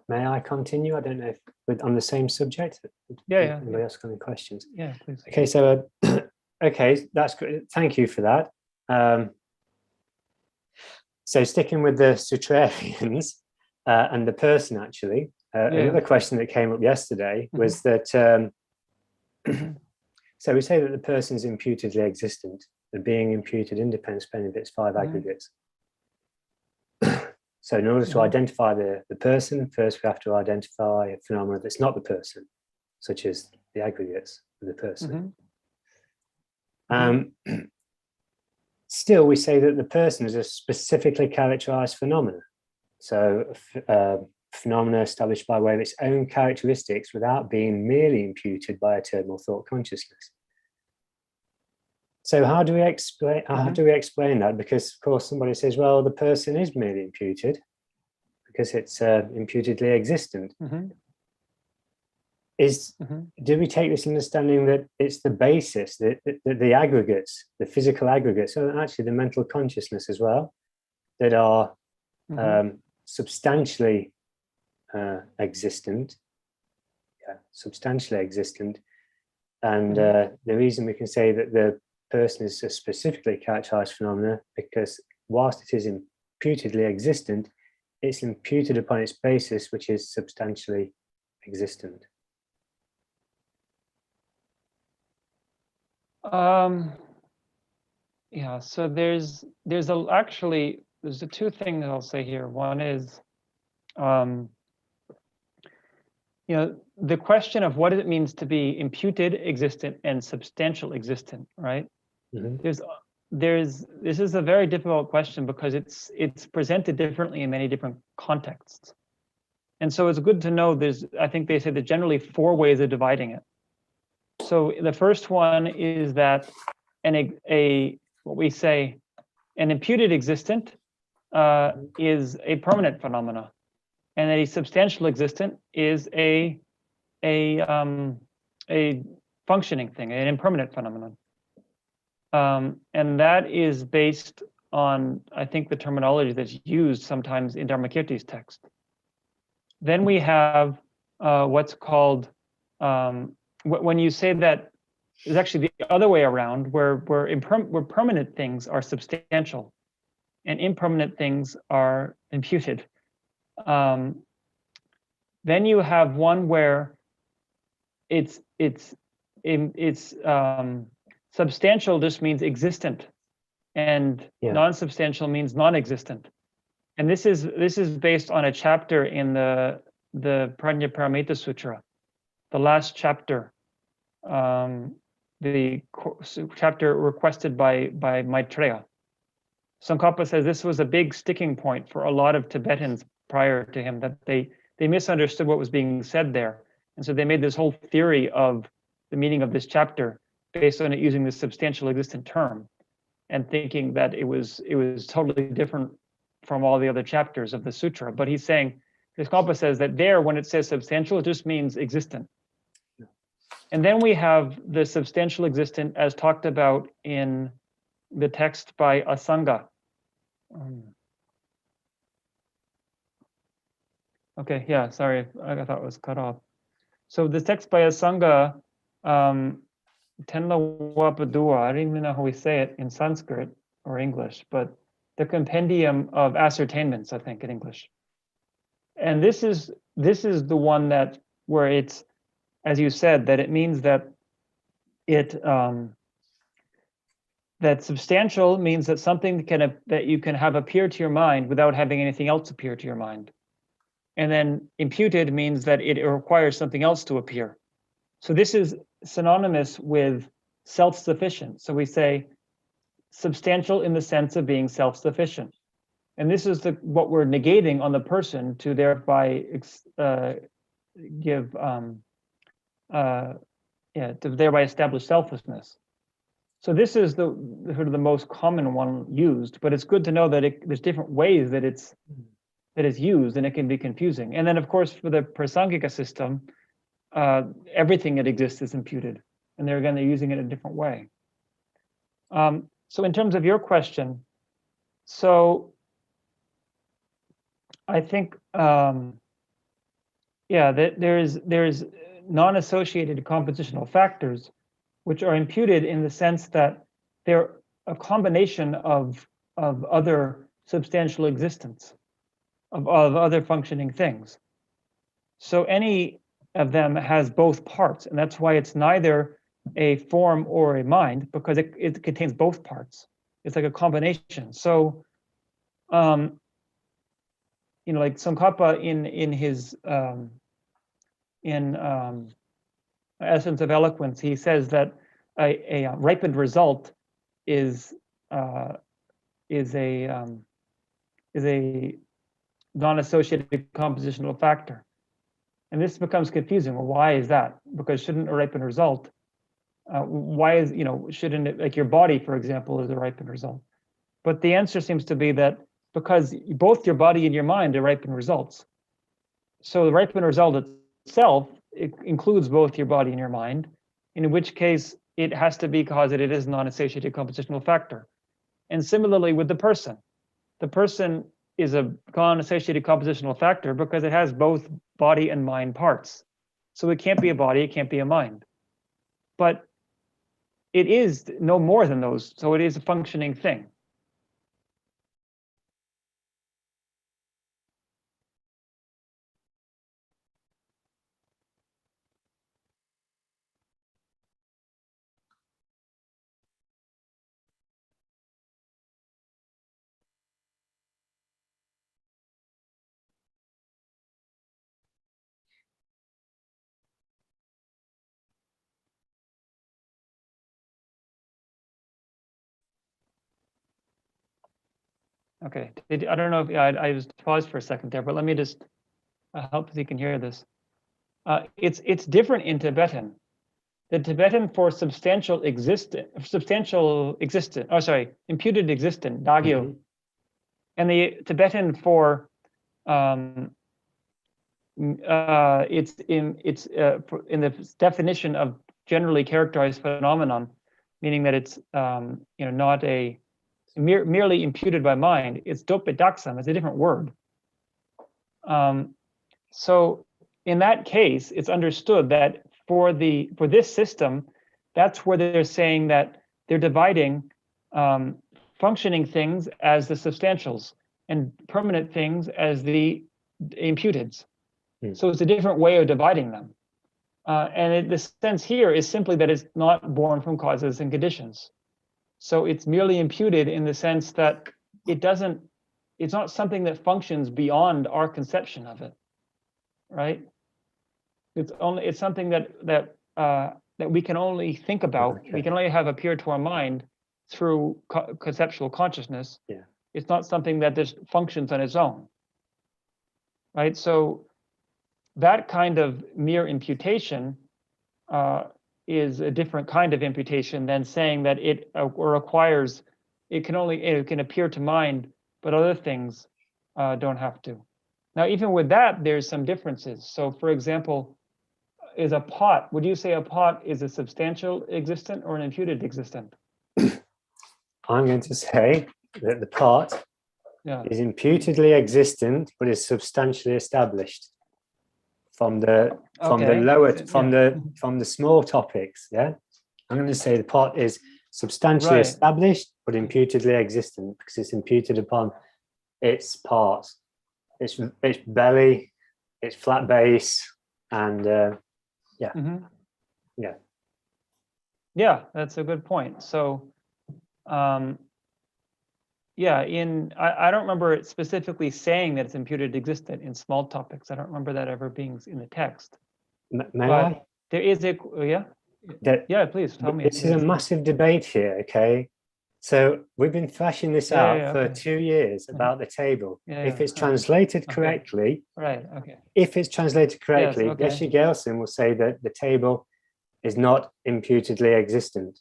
May I continue? I don't know if on the same subject. Yeah. Anybody else got any questions? Yeah, please. Okay, so okay, that's good. Thank you for that. So sticking with the Sutrarians and the person, actually, another question that came up yesterday was that. So we say that the person is imputedly existent. The being imputed independent spending of its five aggregates. So in order to identify the person, first we have to identify a phenomenon that's not the person, such as the aggregates of the person. Still, we say that the person is a specifically characterized phenomena. So phenomena established by way of its own characteristics without being merely imputed by eternal thought consciousness. So how do we explain that? Because of course somebody says, well, the person is merely imputed because it's imputedly existent. Do we take this understanding that it's the basis, that the aggregates, the physical aggregates, and actually the mental consciousness as well, that are substantially existent, substantially existent, and the reason we can say that the person is a specifically characterized phenomena because whilst it is imputedly existent, it's imputed upon its basis, which is substantially existent. Yeah, so there's the two things I'll say here. One is, you know, the question of what it means to be imputed existent and substantial existent, right? This is a very difficult question because it's presented differently in many different contexts. And so it's good to know I think they say there's generally 4 ways of dividing it. So the first one is that what we say an imputed existent is a permanent phenomena, and a substantial existent is a functioning thing, an impermanent phenomenon. And that is based on, I think, the terminology that's used sometimes in Dharmakirti's text. Then we have what's called, when you say that, is actually the other way around, where permanent things are substantial and impermanent things are imputed. Then you have one where it's substantial just means existent, and non-substantial means non-existent. And this is based on a chapter in the Prajnaparamita Sutra, the last chapter, the chapter requested by Maitreya. Tsongkhapa says this was a big sticking point for a lot of Tibetans prior to him, that they misunderstood what was being said there. And so they made this whole theory of the meaning of this chapter based on it using this substantial existent term, and thinking that it was totally different from all the other chapters of the sutra. But he's saying, Tsongkhapa says that there, when it says substantial, it just means existent. And then we have the substantial existent as talked about in the text by Asanga. Okay, yeah, sorry, I thought it was cut off. So the text by Asanga, Tenla Wapadua, I don't even know how we say it in Sanskrit or English, but the compendium of ascertainments, I think, in English. And this is the one that where it's, as you said, that it means that that substantial means that something that you can have appear to your mind without having anything else appear to your mind. And then imputed means that it requires something else to appear. So this is synonymous with self-sufficient. So we say substantial in the sense of being self-sufficient. And this is what we're negating on the person to thereby thereby establish selflessness. So this is the sort of the most common one used, but it's good to know that there's different ways that it's used, and it can be confusing. And then, of course, for the Prasangika system, everything that exists is imputed, and they're using it in a different way. So in terms of your question, so I think, that there's non-associated compositional factors, which are imputed in the sense that they're a combination of other substantial existence, of other functioning things. So any of them has both parts, and that's why it's neither a form or a mind, because it contains both parts. It's like a combination. So, like Tsongkhapa in his Essence of Eloquence, he says that a ripened result is a non-associated compositional factor. And this becomes confusing. Well, why is that? Because shouldn't a ripened result, shouldn't it, like your body, for example, is a ripened result? But the answer seems to be that because both your body and your mind are ripened results. So the ripened result itself, it includes both your body and your mind, in which case it has to be because it is a non-associated compositional factor. And similarly with the person is a non-associated compositional factor because it has both body and mind parts. So it can't be a body, it can't be a mind. But it is no more than those, so it is a functioning thing. Okay, I don't know if I just paused for a second there, but let me just help if you can hear this. It's different in Tibetan. The Tibetan for imputed existent, Nāgārjuna, and the Tibetan for it's in the definition of generally characterized phenomenon, meaning that it's not a merely imputed by mind. It's dopedaksam. It's a different word. So in that case, it's understood that for this system, that's where they're saying that they're dividing functioning things as the substantials and permanent things as the imputeds. So it's a different way of dividing them. And the sense here is simply that it's not born from causes and conditions. So it's merely imputed in the sense that it doesn't it's not something that functions beyond our conception of it, right? It's something that we can only think about. Okay. We can only have appear to our mind through conceptual consciousness. Yeah. It's not something that just functions on its own, right? So that kind of mere imputation is a different kind of imputation than saying that it requires, it can appear to mind, but other things don't have to. Now, even with that, there's some differences. So for example, is a pot, would you say a pot is a substantial existent or an imputed existent? I'm going to say that the pot is imputedly existent, but is substantially established from the lower from the small topics. Yeah, I'm going to say the pot is substantially established, but imputedly existent because it's imputed upon its parts, its belly, its flat base, and yeah, that's a good point. So I don't remember it specifically saying that it's imputed existent in small topics. I don't remember that ever being in the text. May I? There is a please tell me. This is a massive debate here. Okay, so we've been thrashing this out for 2 years about the table. If it's translated correctly, if it's translated correctly, Geshe Gelsen will say that the table is not imputedly existent.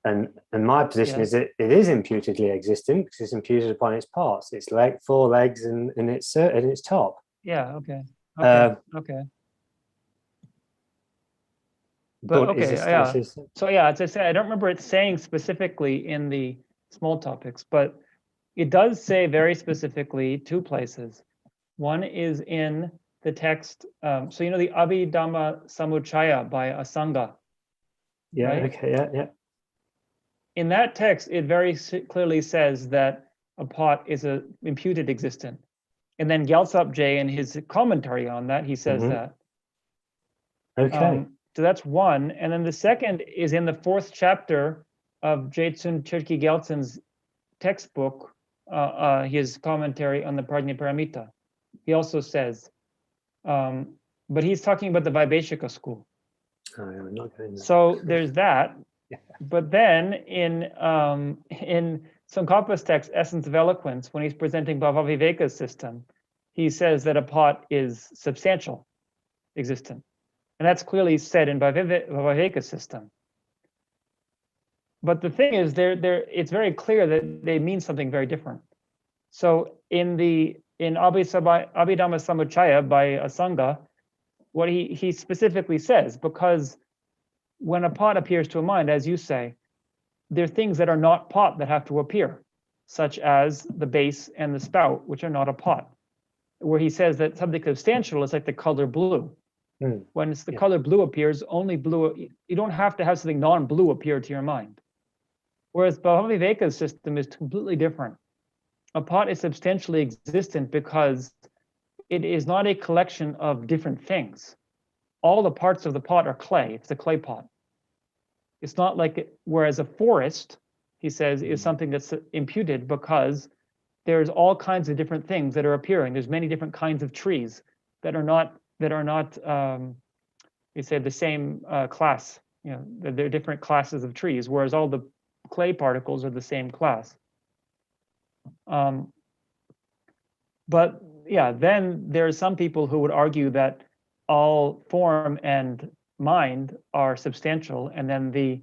And my position is that it is imputedly existent because it's imputed upon its parts, its four legs and its top. Yeah. Okay. But So as I say, I don't remember it saying specifically in the small topics, but it does say very specifically 2 places. One is in the text. So you know the Abhidhamma Samuccaya by Asanga. Yeah. Right? Okay. Yeah. In that text, it very clearly says that a pot is a imputed existent. And then Gyaltsab-je in his commentary on that, he says that. Okay. So that's one. And then the second is in the 4th chapter of Jetsun Chökyi Gyaltsen's textbook, his commentary on the Prajnaparamita. He also says, but he's talking about the Vaibhashika school. I'm not going there. So there's that. But then in Tsongkhapa's text, Essence of Eloquence, when he's presenting Bhavaviveka's system, he says that a pot is substantial existent. And that's clearly said in Bhavaviveka's system. But the thing is, it's very clear that they mean something very different. So in Abhidhamma Samuccaya by Asanga, what he specifically says, because when a pot appears to a mind, as you say, there are things that are not pot that have to appear, such as the base and the spout, which are not a pot. Where he says that something substantial is like the color blue. When it's the color blue appears, only blue, you don't have to have something non-blue appear to your mind. Whereas Bhavaviveka's system is completely different. A pot is substantially existent because it is not a collection of different things. All the parts of the pot are clay. It's a clay pot. It's not like whereas a forest, he says, is something that's imputed because there's all kinds of different things that are appearing. There's many different kinds of trees that are not we say the same class. You know, they're different classes of trees, whereas all the clay particles are the same class. But yeah, then there are some people who would argue that all form and mind are substantial, and then the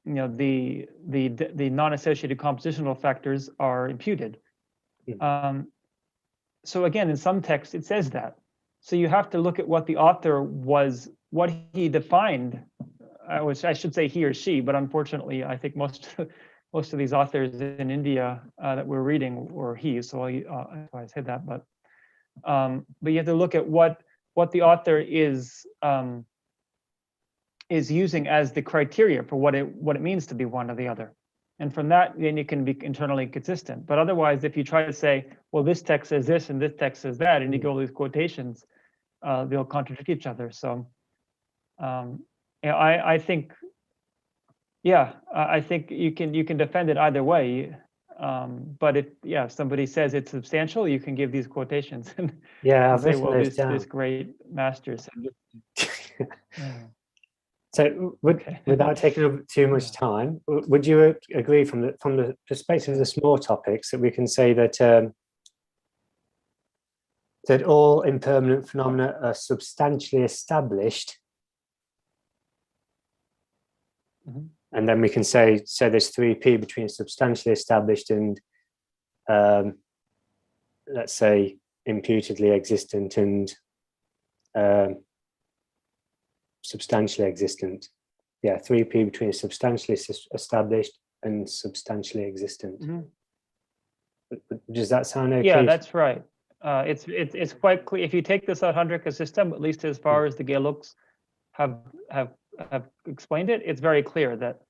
non-associated compositional factors are imputed. So again, in some texts it says that. So you have to look at what the author was, what he defined. Which I should say he or she, but unfortunately, I think most of these authors in India that we're reading were he. So I said that, but you have to look at what the author is using as the criteria for what it means to be one or the other, and from that then you can be internally consistent. But otherwise, if you try to say, well, this text says this and this text says that, and you go with these quotations, they'll contradict each other. So I think, I think you can defend it either way. But if somebody says it's substantial, you can give these quotations and Yeah, I've say, written well, those this down. great master said. Yeah. So, without taking up too much time, would you agree from the perspective of the small topics that we can say that that all impermanent phenomena are substantially established, and then we can say there's 3p between substantially established and let's say imputedly existent and substantially existent. Yeah, 3p between substantially established and substantially existent. Does that sound okay? Yeah, that's right. It's quite clear if you take the Sautrantika system, at least as far as the Geluks have explained it. It's very clear that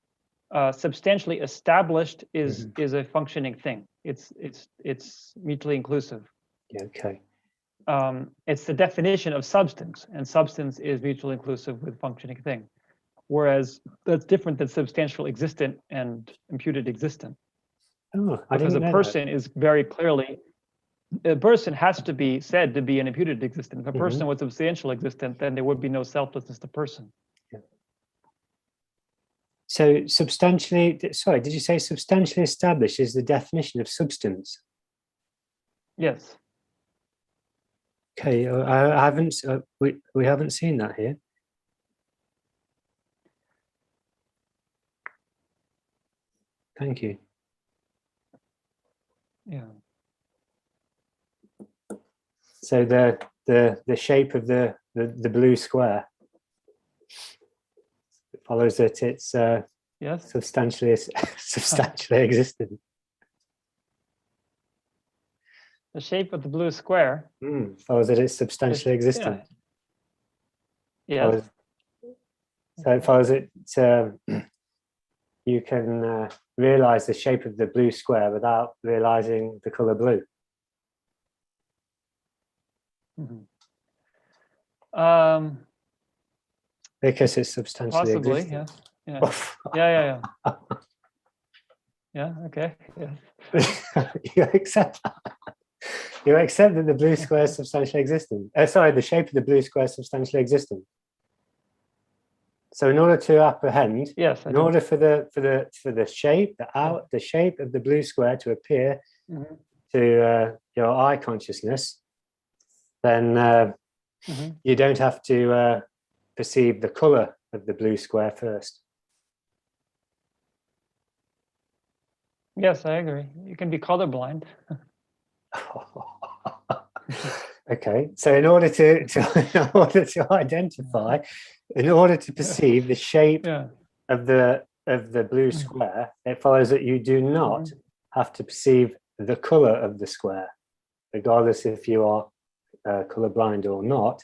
substantially established is a functioning thing. It's mutually inclusive. Yeah, okay. It's the definition of substance, and substance is mutually inclusive with functioning thing. Whereas that's different than substantial existent and imputed existent. Oh, because a person is very clearly, a person has to be said to be an imputed existent. If a person was substantial existent, then there would be no selflessness to person. Yeah. So substantially, sorry, did you say substantially established is the definition of substance? Yes. Okay, I haven't, we haven't seen that here. Thank you. Yeah. So the shape of the blue square, it follows that it's yes, substantially existent. The shape of the blue square Follows that it's substantially existent. Yeah. Yes. So it follows it. You can realize the shape of the blue square without realizing the color blue. Because it's substantially possibly, existent. Yeah. Yeah. Okay. Yeah. You accept that. You accept that the blue square is substantially existent. Sorry, the shape of the blue square is substantially existent. So in order to apprehend, yes, in order for the shape, the shape of the blue square to appear to your eye consciousness, then you don't have to perceive the color of the blue square first. Yes, I agree. You can be colorblind. Okay, so in order to identify, in order to perceive the shape of the blue square, it follows that you do not have to perceive the color of the square, regardless if you are colorblind or not.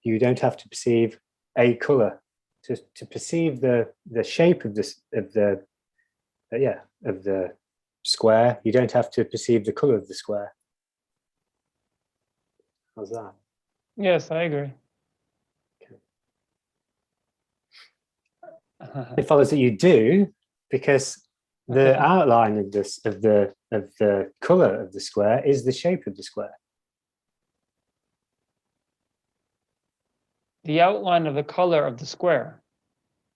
You don't have to perceive a color to perceive the shape of the square. You don't have to perceive the color of the square. How's that? Yes, I agree. Okay. It follows that you do, because the outline of the color of the square is the shape of the square. The outline of the color of the square.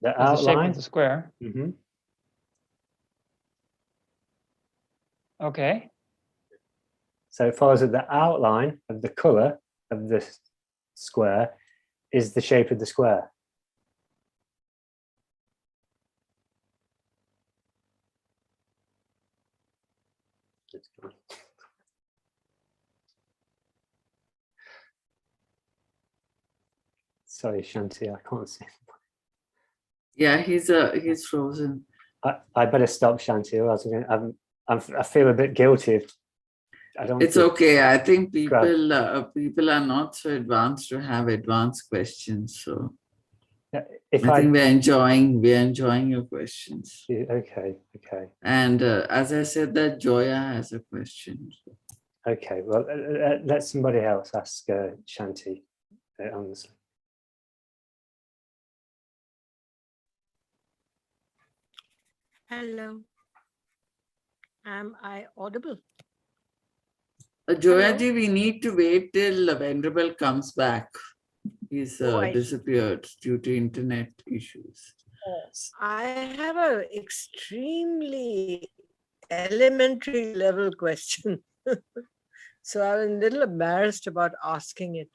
The is outline the shape of the square. Okay. So it follows that the outline of the color of the square is the shape of the square. Sorry, Shanti, I can't see. Yeah, he's frozen. I better stop, Shanti, or else I feel a bit guilty. It's okay. I think people are not so advanced to have advanced questions. So I think we're enjoying your questions. Okay. And as I said, that Joya has a question. Okay, well, let somebody else ask Shanti, honestly. Hello. Am I audible? Joyaji, we need to wait till Venerable comes back. He's Oh, disappeared due to internet issues. I have an extremely elementary level question. So I'm a little embarrassed about asking it.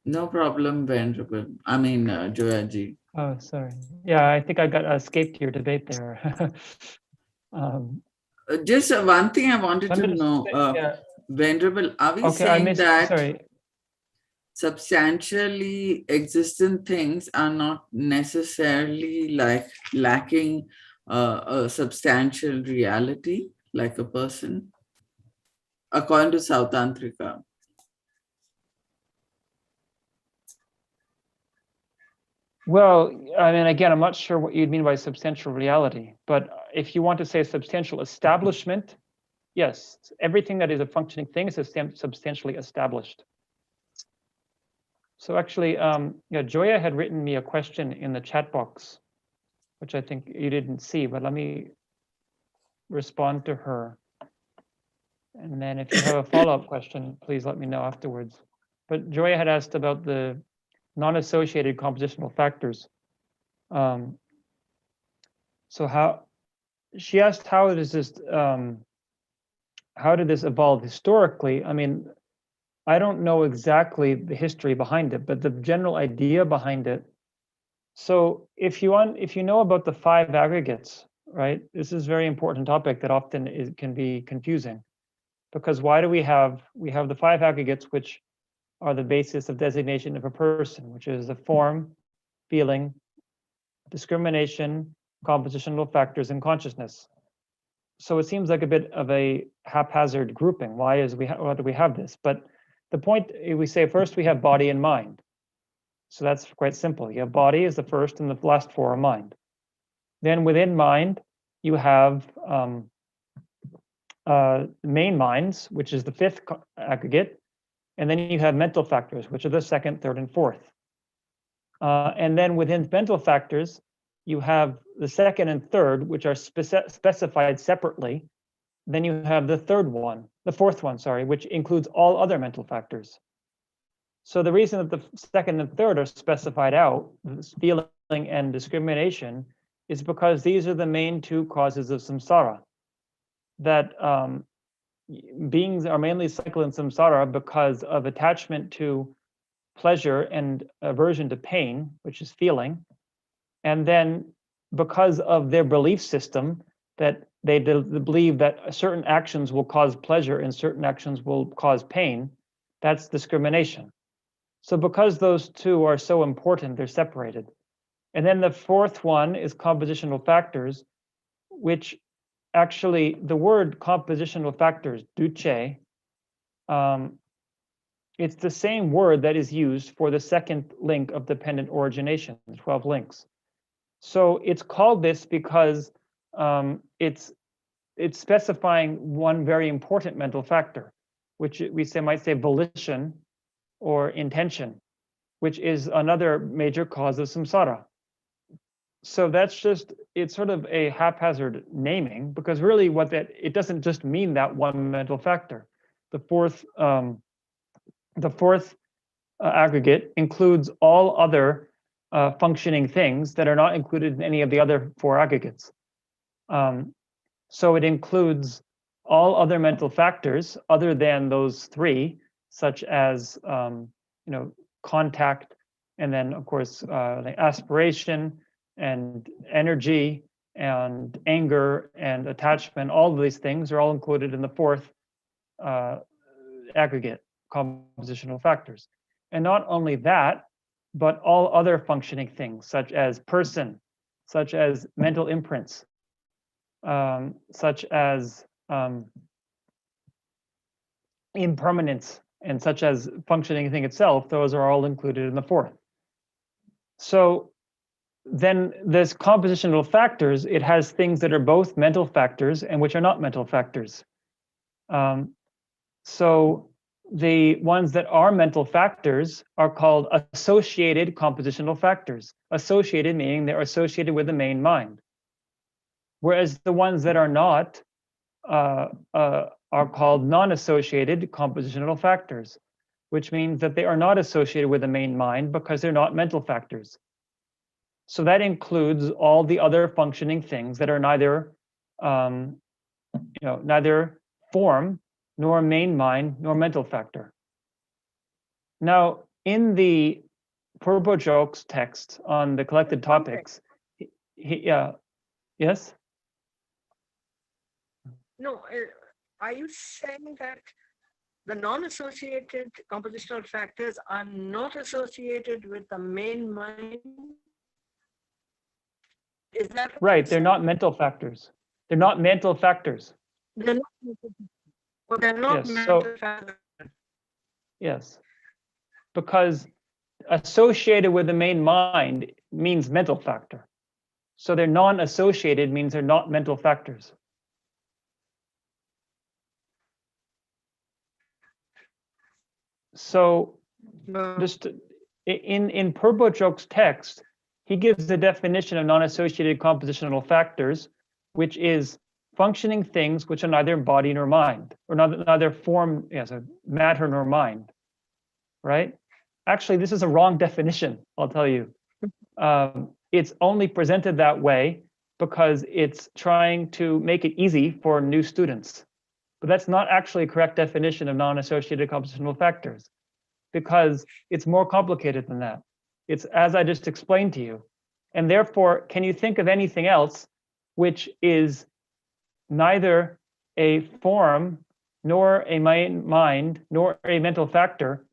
No problem, Venerable. I mean, Joyaji. Oh, sorry. Yeah, I think I got escaped your debate there. Just one thing I wanted to know, yeah. Venerable, are we saying that substantially existent things are not necessarily like lacking a substantial reality, like a person, according to Sautantrika? Well, I mean, again, I'm not sure what you'd mean by substantial reality, but if you want to say substantial establishment, yes, everything that is a functioning thing is substantially established. So actually, yeah, Joya had written me a question in the chat box, which I think you didn't see, but let me respond to her. And then if you have a follow-up question, please let me know afterwards. But Joya had asked about the non-associated compositional factors. So she asked, how does this, how did this evolve historically? I mean, I don't know exactly the history behind it, but the general idea behind it. So if you know about the 5 aggregates, right? This is a very important topic that often can be confusing, because why do we have the 5 aggregates, which are the basis of designation of a person, which is the form, feeling, discrimination, compositional factors, and consciousness. So it seems like a bit of a haphazard grouping. Why do we have this? But the point, we say first we have body and mind. So that's quite simple. You have body as the first, and the last 4 are mind. Then within mind, you have main minds, which is the 5th aggregate. And then you have mental factors, which are the 2nd, 3rd, and 4th. And then within mental factors, you have the 2nd and 3rd, which are specified separately. Then you have the 4th one, sorry, which includes all other mental factors. So the reason that the 2nd and 3rd are specified out, feeling and discrimination, is because these are the main 2 causes of samsara. That beings are mainly cycling samsara because of attachment to pleasure and aversion to pain, which is feeling. And then because of their belief system that they believe that certain actions will cause pleasure and certain actions will cause pain, that's discrimination. So because those 2 are so important, they're separated. And then the 4th one is compositional factors, which actually, the word compositional factors, duce, it's the same word that is used for the 2nd link of dependent origination, the 12 links. So it's called this because it's specifying one very important mental factor, which we might say volition or intention, which is another major cause of samsara. So that's it's sort of a haphazard naming, because really it doesn't just mean that one mental factor. The 4th aggregate includes all other functioning things that are not included in any of the other 4 aggregates. So it includes all other mental factors other than those 3, such as contact, and then of course like aspiration and energy and anger and attachment. All of these things are all included in the 4th aggregate, compositional factors. And not only that, but all other functioning things, such as person, such as mental imprints, such as impermanence, and such as functioning thing itself, those are all included in the 4th. So then this compositional factors, it has things that are both mental factors and which are not mental factors. So the ones that are mental factors are called associated compositional factors. Associated meaning they're associated with the main mind. Whereas the ones that are not are called non-associated compositional factors, which means that they are not associated with the main mind because they're not mental factors. So that includes all the other functioning things that are neither, neither form nor main mind nor mental factor. Now, in the Purbo-Jok's text on the collected topics, yes? No, are you saying that the non-associated compositional factors are not associated with the main mind? Is that right? They're not mental factors. They're not mental factors. They're not. Well, they're not mental factors. Yes, because associated with the main mind means mental factor. So they're non-associated means they're not mental factors. So just in Purbo-Jok's text, he gives the definition of non-associated compositional factors, which is functioning things which are neither body nor mind, or neither form, matter nor mind, right? Actually, this is a wrong definition, I'll tell you. It's only presented that way because it's trying to make it easy for new students. But that's not actually a correct definition of non-associated compositional factors, because it's more complicated than that. It's as I just explained to you. And therefore, can you think of anything else which is neither a form, nor a mind, nor a mental factor,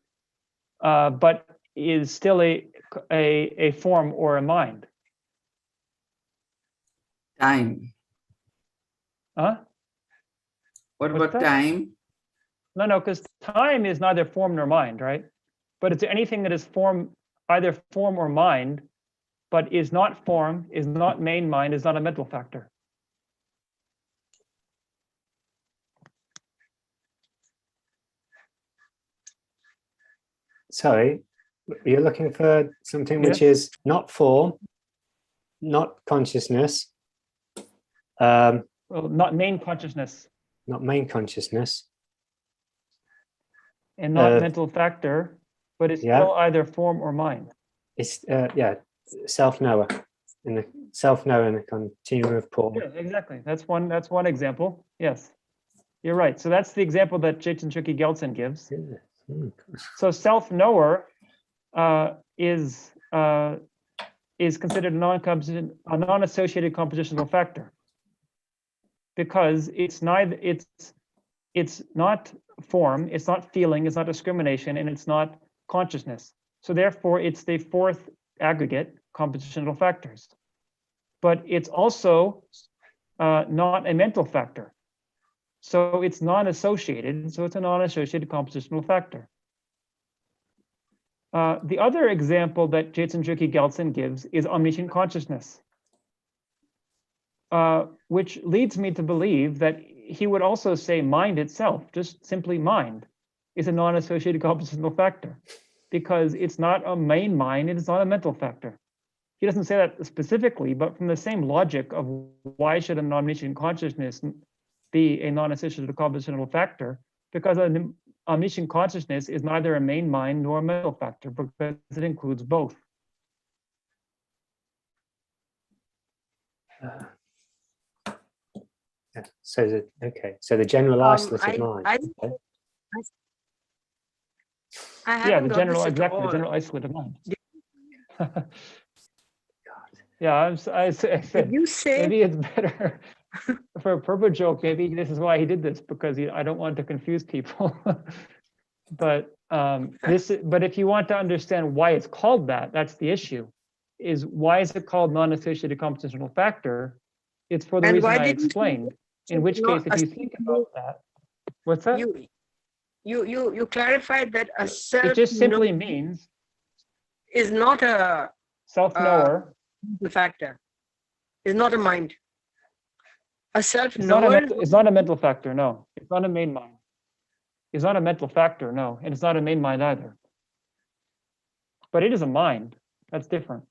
but is still a form or a mind? Time. Huh? What about time? No, because time is neither form nor mind, right? But it's anything that is either form or mind, but is not form, is not main mind, is not a mental factor. Sorry, you're looking for something which is not form, not consciousness. Well, not main consciousness. Not main consciousness. And not mental factor, but it's still either form or mind. It's self-knower. In the self-knower in the continuum of form. Yeah, exactly. That's one example. Yes, you're right. So that's the example that Tenzin Gache gives. So self-knower is considered a non-associated compositional factor, because it's not form, it's not feeling, it's not discrimination, and it's not consciousness. So therefore, it's the fourth aggregate compositional factors. But it's also not a mental factor. So it's non-associated, so it's a non-associated compositional factor. The other example that Tenzin Gache gives is omniscient consciousness, which leads me to believe that he would also say mind itself, just simply mind, is a non-associated compositional factor, because it's not a main mind and it's not a mental factor. He doesn't say that specifically, but from the same logic of why should an omniscient consciousness be a non-associated compositional factor, because an omniscient consciousness is neither a main mind nor a mental factor, because it includes both. So the general isolated mind. The general isolated mind. Yeah, I said you say maybe it's better for a Purbo-Joke. Maybe this is why he did this, because I don't want to confuse people. But but if you want to understand why it's called that, that's the issue. Is why is it called non-associated compositional factor? It's for the reason I explained. In which case, if you think about that, what's that? You clarified that a self. It just simply means is not a self-knower. Factor is not a mind. A self-knower. It's not a mental factor. No, it's not a main mind. It's not a mental factor. No, and it's not a main mind either. But it is a mind. That's different.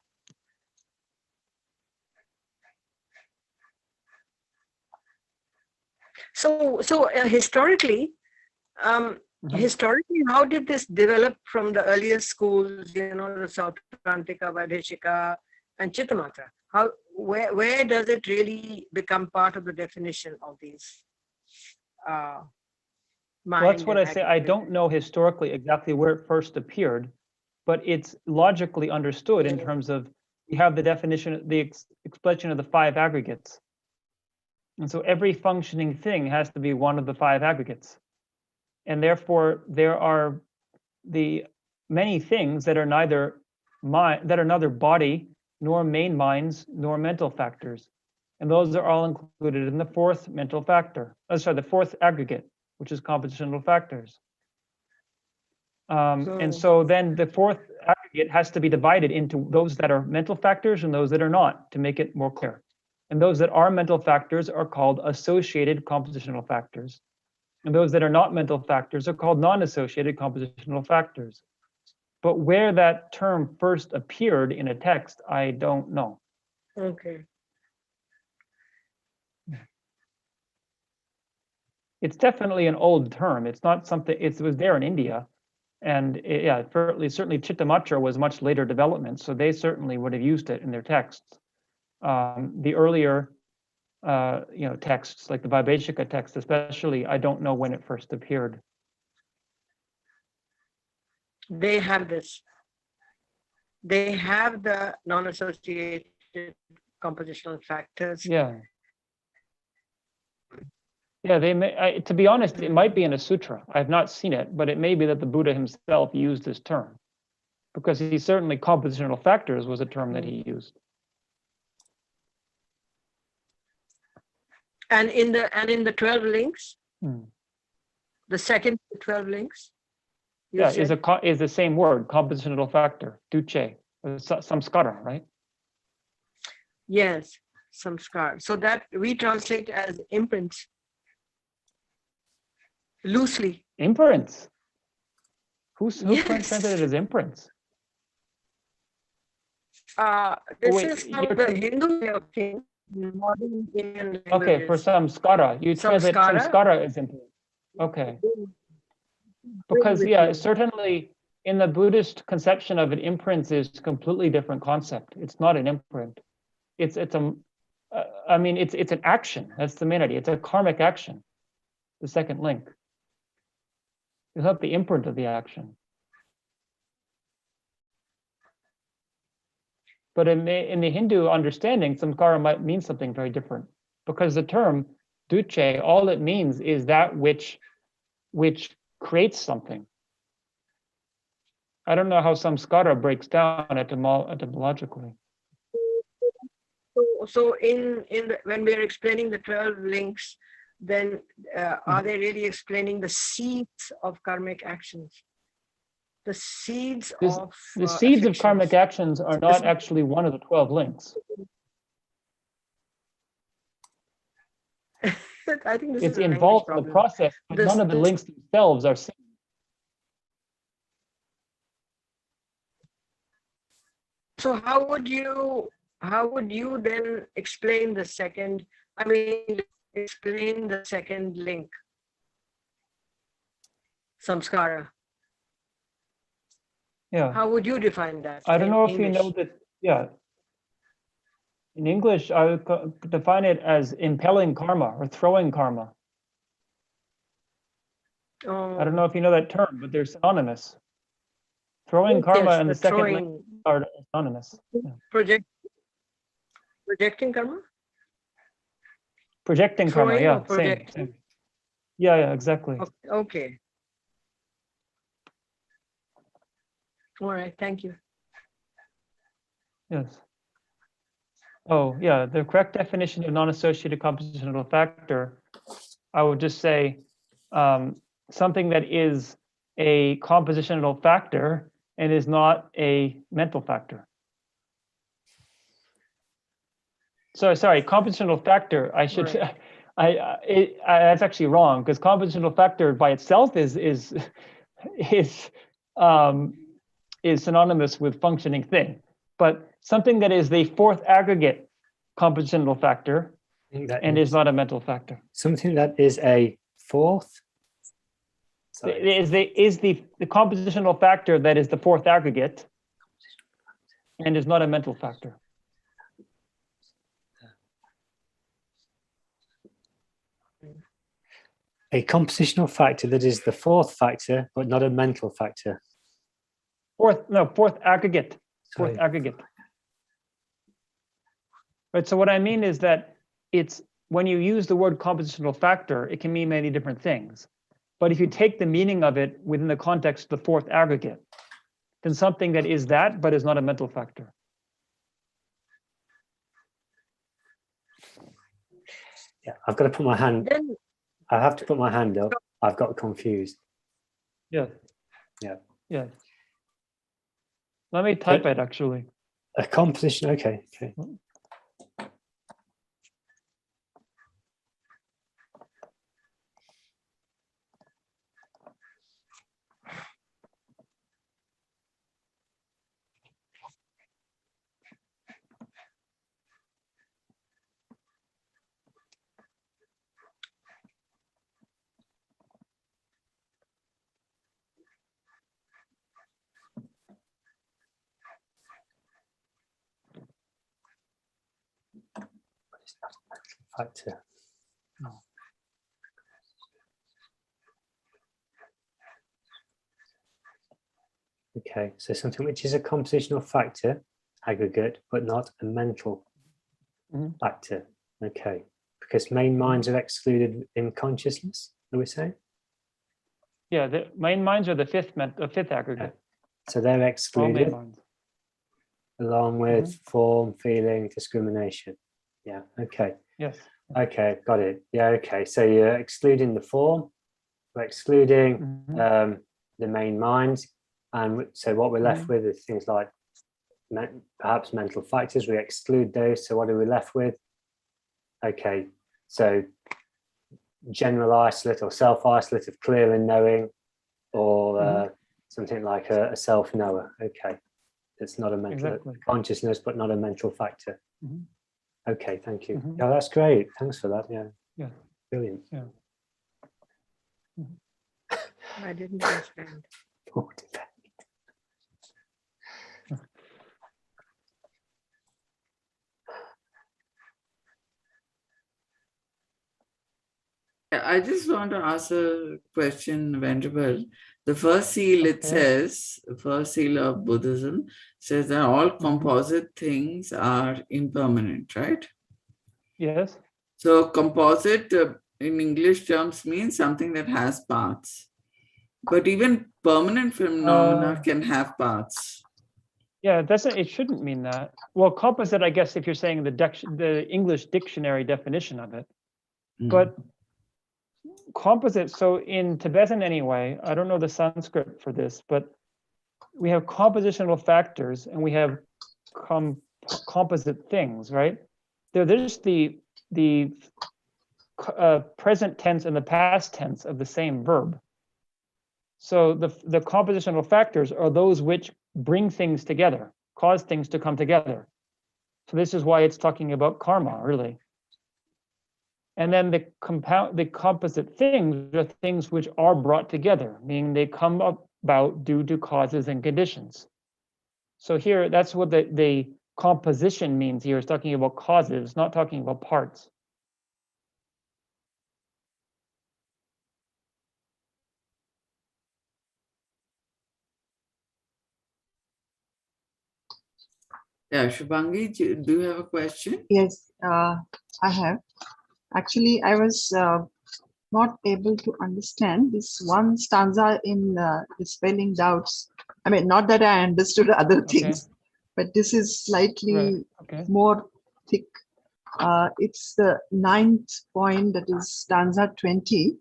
Historically, how did this develop from the earliest schools, the Sautrantika, Vaideshika, and Chittamatra? Where does it really become part of the definition of these? Well, that's what I say. I don't know historically exactly where it first appeared, but it's logically understood in terms of we have the definition, the expression of the 5 aggregates. And so every functioning thing has to be one of the 5 aggregates. And therefore, there are the many things that are neither body, nor main minds, nor mental factors. And those are all included in the 4th mental factor. The 4th aggregate, which is compositional factors. And so then the 4th aggregate has to be divided into those that are mental factors and those that are not, to make it more clear. And those that are mental factors are called associated compositional factors. And those that are not mental factors are called non-associated compositional factors. But where that term first appeared in a text, I don't know. Okay. It's definitely an old term. It's not something, it was there in India. And certainly Chittamatra was much later development, so they certainly would have used it in their texts. The earlier texts, like the Vaibhashika text especially, I don't know when it first appeared. They have this. They have the non-associated compositional factors. Yeah, they may, to be honest, it might be in a sutra. I've not seen it, but it may be that the Buddha himself used this term, because he certainly, compositional factors was a term that he used. And in the 12 links, the second 12 links, is the same word, compositional factor, duce, samskara, right? Yes, samskara. So that we translate as imprints. Loosely. Imprints? Who translated it as imprints? This is from the Hindu way of thinking. Modern Indian languages. Okay, for samskara, you translate samskara as imprint. Okay. Because certainly in the Buddhist conception of it, imprint is a completely different concept. It's not an imprint. It's an action. That's the main idea. It's a karmic action. The second link. It's not the imprint of the action. But in the Hindu understanding, samskara might mean something very different, because the term duce, all it means is that which creates something. I don't know how samskara breaks down etymologically. So when we're explaining the 12 links, then are they really explaining the seeds of karmic actions? The seeds of karmic actions are not actually one of the 12 links. I think it's involved in the process, but none of the links themselves are seen. So how would you then explain the second? Explain the second link, samskara. Yeah. How would you define that? I don't know if you know that. Yeah. In English, I would define it as impelling karma or throwing karma. I don't know if you know that term, but they're synonymous. Throwing karma and the second link are synonymous. Yeah. Projecting karma? Projecting karma, yeah. Same. Yeah, exactly. Okay. All right, thank you. Yes. Oh, yeah, the correct definition of non-associated compositional factor, I would just say something that is a compositional factor and is not a mental factor. So sorry, compositional factor, I should, right. That's actually wrong, because compositional factor by itself is synonymous with functioning thing. But something that is the 4th aggregate compositional factor and is not a mental factor. Something that is a fourth? Is the compositional factor that is the fourth aggregate and is not a mental factor. A compositional factor that is the fourth factor, but not a mental factor. Fourth aggregate. Fourth aggregate. Right. So what I mean is that it's when you use the word compositional factor, it can mean many different things. But if you take the meaning of it within the context of the fourth aggregate, then something that is that but is not a mental factor. Yeah, I've got to put my hand. I have to put my hand up. I've got confused. Yeah. Yeah. Yeah. Let me type it actually. A composition. Okay. Okay. Factor. No. Okay, so something which is a compositional factor, aggregate, but not a mental factor. Okay, because main minds are excluded in consciousness, are we saying? Yeah, the main minds are the fifth aggregate. Yeah. So they're excluded along with form, feeling, discrimination. Yeah, okay. Yes. Okay, got it. Yeah, okay. So you're excluding the form, we're excluding the main minds, and so what we're left with is things like perhaps mental factors. We exclude those. So what are we left with? Okay, so general isolate or self-isolate of clear and knowing, or something like a self-knower. Okay, it's not a mental consciousness, but not a mental factor. Okay, thank you. Oh, that's great. Thanks for that. Yeah. Yeah. Brilliant. Yeah. I didn't understand. I just want to ask a question, Venerable. The first seal, it says, the first seal of Buddhism says that all composite things are impermanent, right? Yes. So composite in English terms means something that has parts. But even permanent phenomena can have parts. Yeah, it shouldn't mean that. Well, composite, I guess, if you're saying the English dictionary definition of it. But composite, so in Tibetan anyway, I don't know the Sanskrit for this, but we have compositional factors and we have composite things, right? They're just the present tense and the past tense of the same verb. So the compositional factors are those which bring things together, cause things to come together. So this is why it's talking about karma, really. And then the composite things are things which are brought together, meaning they come about due to causes and conditions. So here, that's what the composition means here. It's talking about causes, not talking about parts. Yeah, Shubhangi, do you have a question? Yes, I have. Actually, I was not able to understand this one stanza in Dispelling Doubts. I mean, not that I understood other things, but this is slightly more thick. It's the 9th point, that is stanza 20.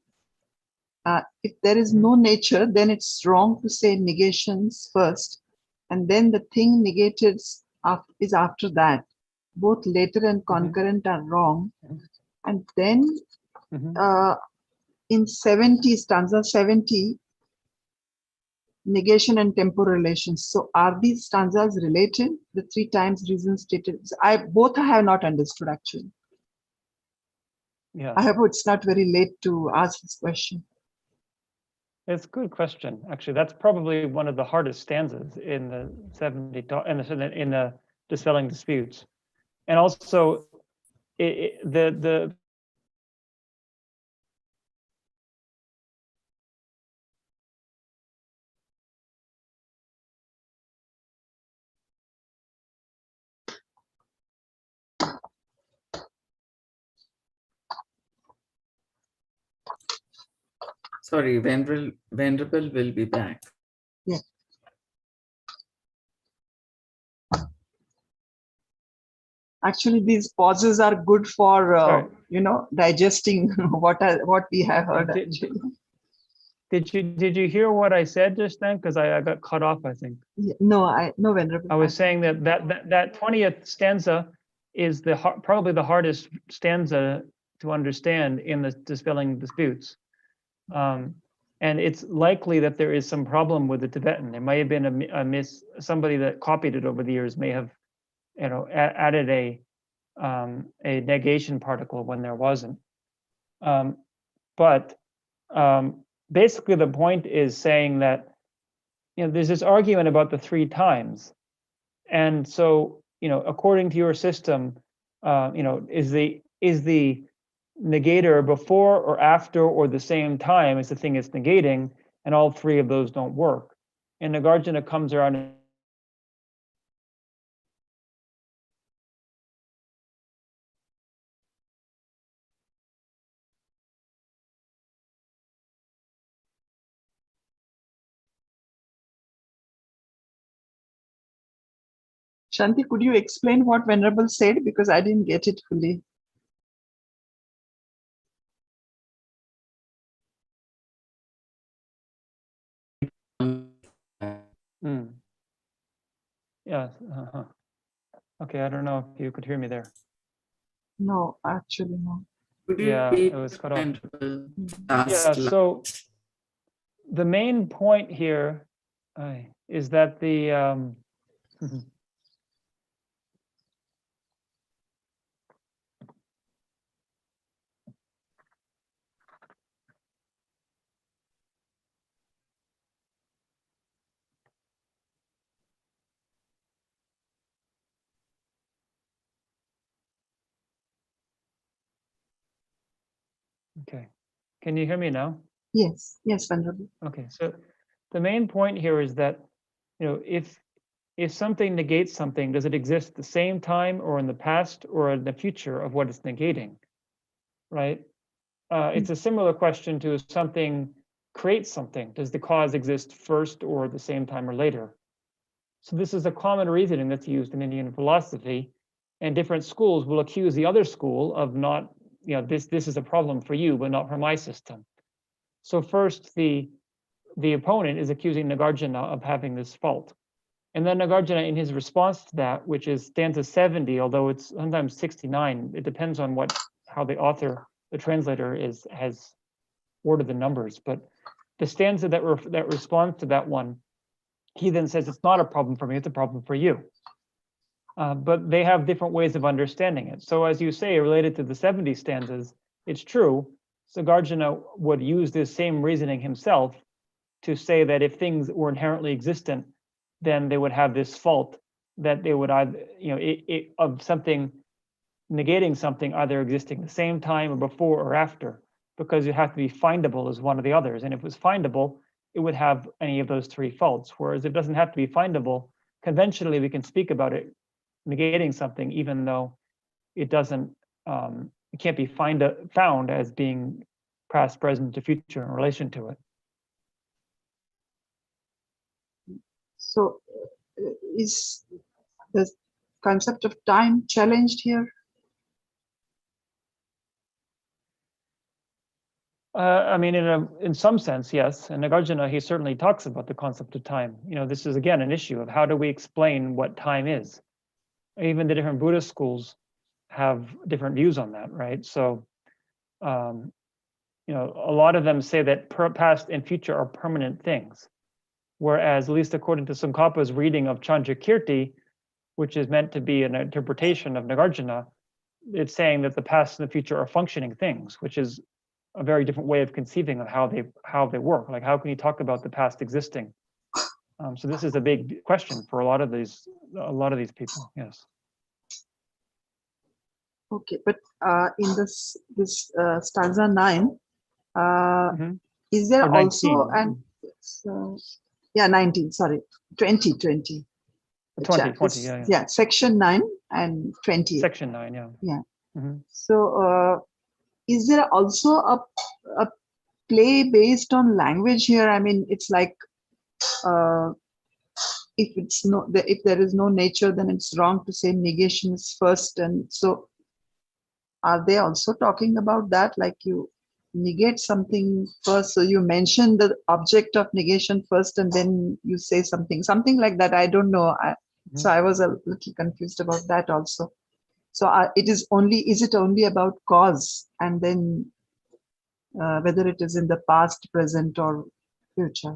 If there is no nature, then it's wrong to say negations first, and then the thing negated is after that. Both later and concurrent are wrong. And then in 70, stanza 70, negation and temporal relations. So are these stanzas related? The 3 times reason stated. Both I have not understood actually. Yeah. I hope it's not very late to ask this question. It's a good question. Actually, that's probably one of the hardest stanzas in the 70 in the Dispelling Disputes, and also the Sorry, Venerable will be back. Yeah. Actually, these pauses are good for digesting what we have heard. Did you hear what I said just then? Because I got cut off, I think. No, Venerable. I was saying that 20th stanza is probably the hardest stanza to understand in the Dispelling Disputes. And it's likely that there is some problem with the Tibetan. There may have been somebody that copied it over the years may have, added a negation particle when there wasn't. Basically the point is saying that, there's this argument about the 3 times. And so, according to your system, is the negator before or after or the same time as the thing it's negating, and all 3 of those don't work. And Nagarjuna comes around Shanti, could you explain what Venerable said? Because I didn't get it fully. Yes. Okay, I don't know if you could hear me there. No, actually, no. Yeah, it was cut off. Yeah, so the main point here is that the okay. Can you hear me now? Yes, Venerable. Okay, so the main point here is that, if something negates something, does it exist at the same time or in the past or in the future of what it's negating, right? It's a similar question to if something creates something. Does the cause exist first or at the same time or later? So this is a common reasoning that's used in Indian philosophy, and different schools will accuse the other school of not, this is a problem for you, but not for my system. So first, the opponent is accusing Nagarjuna of having this fault. And then Nagarjuna, in his response to that, which is stanza 70, although it's sometimes 69, it depends on how the author, the translator, has ordered the numbers. But the stanza that responds to that one, he then says, it's not a problem for me, it's a problem for you. But they have different ways of understanding it. So as you say, related to the 70 stanzas, it's true. Nagarjuna would use this same reasoning himself to say that if things were inherently existent, then they would have this fault that they would either, of something negating something either existing the same time or before or after, because it have to be findable as one of the others. And if it was findable, it would have any of those 3 faults. Whereas it doesn't have to be findable. Conventionally, we can speak about it negating something, even though it doesn't, it can't be found as being past, present, or future in relation to it. So is the concept of time challenged here? I mean, in some sense, yes. And Nagarjuna, he certainly talks about the concept of time. This is again an issue of how do we explain what time is. Even the different Buddhist schools have different views on that, right? So, a lot of them say that past and future are permanent things. Whereas, at least according to Tsongkhapa's reading of Chandrakirti, which is meant to be an interpretation of Nagarjuna, it's saying that the past and the future are functioning things, which is a very different way of conceiving of how they work. Like, how can you talk about the past existing? So this is a big question for a lot of these people. Yes. Okay, but in this stanza 9, is there or also 19. yeah, 19, sorry, 20. 20, yeah, section 9 and 20. Section 9, yeah. Yeah. Mm-hmm. So is there also a play based on language here? I mean, it's like if there is no nature, then it's wrong to say negation is first. And so are they also talking about that, like you negate something first, so you mention the object of negation first and then you say something like that? I don't know. So I was a little confused about that also. So is it only about cause, and then whether it is in the past, present, or future?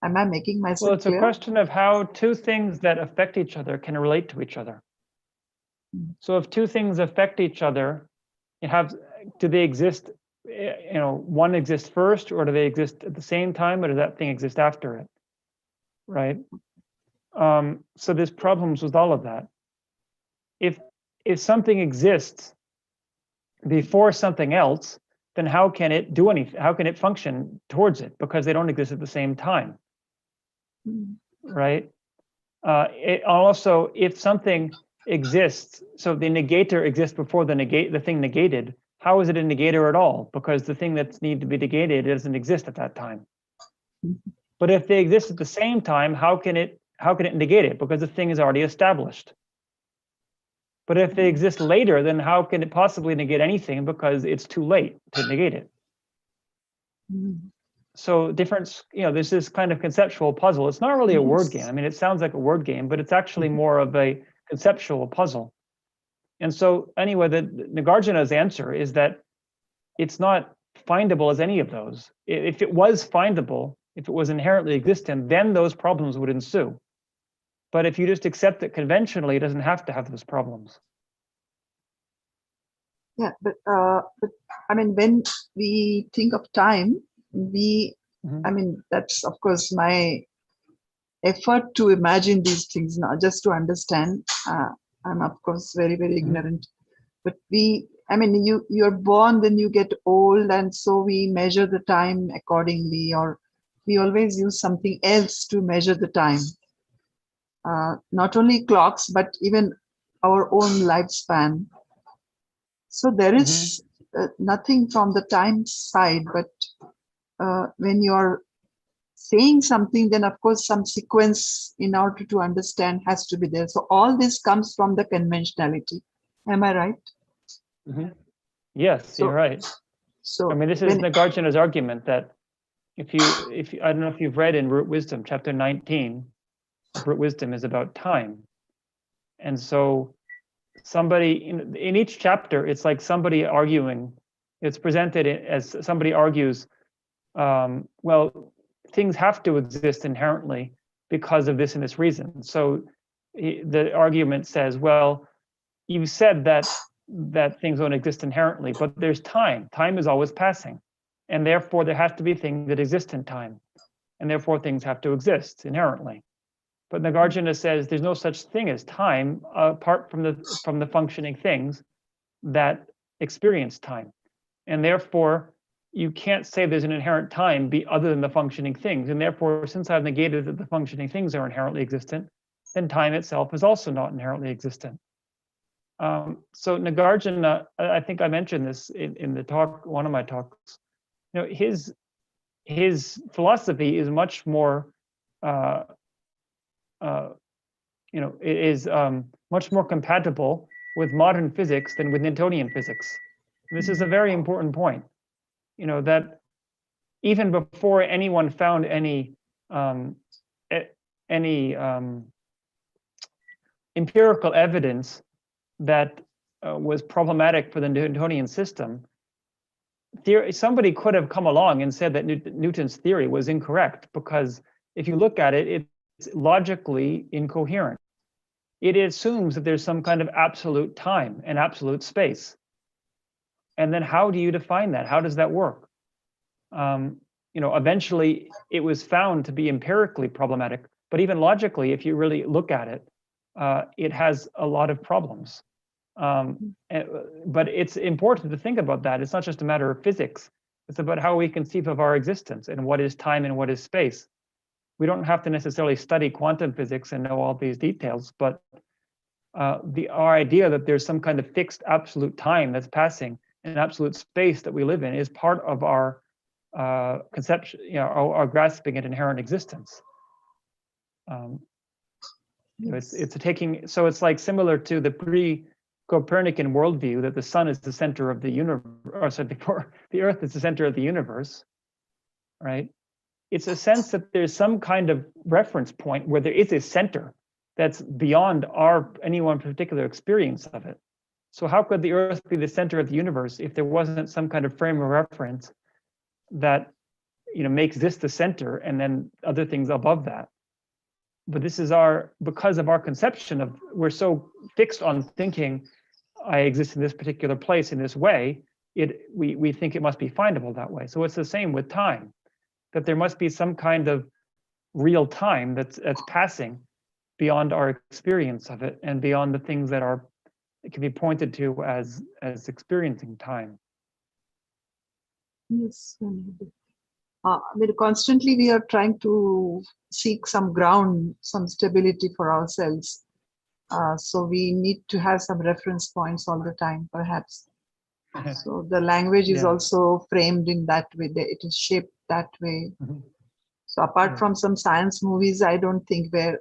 Am I making myself clear? Well, it's a question of how two things that affect each other can relate to each other. So if two things affect each other, do they exist, one exists first, or do they exist at the same time, or does that thing exist after it? Right? So there's problems with all of that. If something exists before something else, then how can it do anything? How can it function towards it? Because they don't exist at the same time. Right? Also, if something exists, so the negator exists before the thing negated, how is it a negator at all? Because the thing that's needed to be negated doesn't exist at that time. But if they exist at the same time, how can it negate it? Because the thing is already established. But if they exist later, then how can it possibly negate anything? Because it's too late to negate it. So there's this kind of conceptual puzzle. It's not really a word game. I mean, it sounds like a word game, but it's actually more of a conceptual puzzle. And so anyway, the Nagarjuna's answer is that it's not findable as any of those. If it was findable, if it was inherently existent, then those problems would ensue. But if you just accept it conventionally, it doesn't have to have those problems. Yeah, but I mean, when we think of time, I mean, that's of course my effort to imagine these things now, just to understand. I'm of course very, very ignorant. But I mean, you're born, then you get old, and so we measure the time accordingly, or we always use something else to measure the time. Not only clocks, but even our own lifespan. So there is nothing from the time side, but when you're saying something, then of course some sequence in order to understand has to be there. So all this comes from the conventionality. Am I right? Yes, you're right. So I mean, this is Nagarjuna's argument that if you I don't know if you've read in Root Wisdom, chapter 19, Root Wisdom is about time. And so somebody in each chapter, it's like somebody arguing, it's presented as somebody argues, well, things have to exist inherently because of this and this reason. So the argument says, well, you said that things don't exist inherently, but there's time. Time is always passing. And therefore there has to be things that exist in time. And therefore things have to exist inherently. But Nagarjuna says there's no such thing as time apart from the functioning things that experience time. And therefore you can't say there's an inherent time other than the functioning things. And therefore, since I've negated that the functioning things are inherently existent, then time itself is also not inherently existent. So Nagarjuna, I think I mentioned this in the talk, one of my talks. His philosophy is much more, much more compatible with modern physics than with Newtonian physics. This is a very important point. That even before anyone found any empirical evidence that was problematic for the Newtonian system, somebody could have come along and said that Newton's theory was incorrect, because if you look at it, it's logically incoherent. it assumes that there's some kind of absolute time and absolute space. And then how do you define that? How does that work? Eventually it was found to be empirically problematic, but even logically, if you really look at it, it has a lot of problems. But it's important to think about that. It's not just a matter of physics. It's about how we conceive of our existence and what is time and what is space. We don't have to necessarily study quantum physics and know all these details, but our idea that there's some kind of fixed absolute time that's passing and absolute space that we live in is part of our conception, our grasping at inherent existence. It's like similar to the pre-Copernican worldview that the sun is the center of the universe, or sorry, the earth is the center of the universe, right? It's a sense that there's some kind of reference point where there is a center that's beyond any one particular experience of it. So how could the earth be the center of the universe if there wasn't some kind of frame of reference that makes this the center and then other things above that? But this is because of our conception of, we're so fixed on thinking I exist in this particular place in this way, we think it must be findable that way. So it's the same with time, that there must be some kind of real time that's passing beyond our experience of it and beyond the things that it can be pointed to as experiencing time. Yes. Constantly we are trying to seek some ground, some stability for ourselves. So we need to have some reference points all the time, perhaps. So the language is also framed in that way. It is shaped that way. Mm-hmm. So apart from some science movies, I don't think where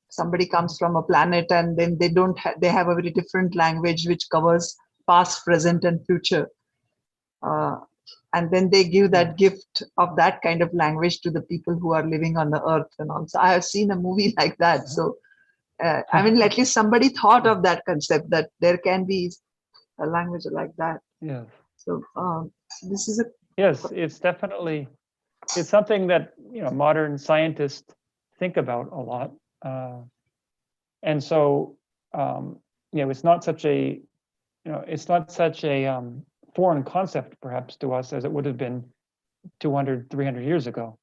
somebody comes from a planet and then they have a very different language which covers past, present, and future. And then they give that gift of that kind of language to the people who are living on the earth and all. So I have seen a movie like that. So, at least somebody thought of that concept, that there can be a language like that. Yeah. So this is Yes, it's definitely, it's something that, modern scientists think about a lot. And so, it's not such a, foreign concept perhaps to us as it would have been 200, 300 years ago.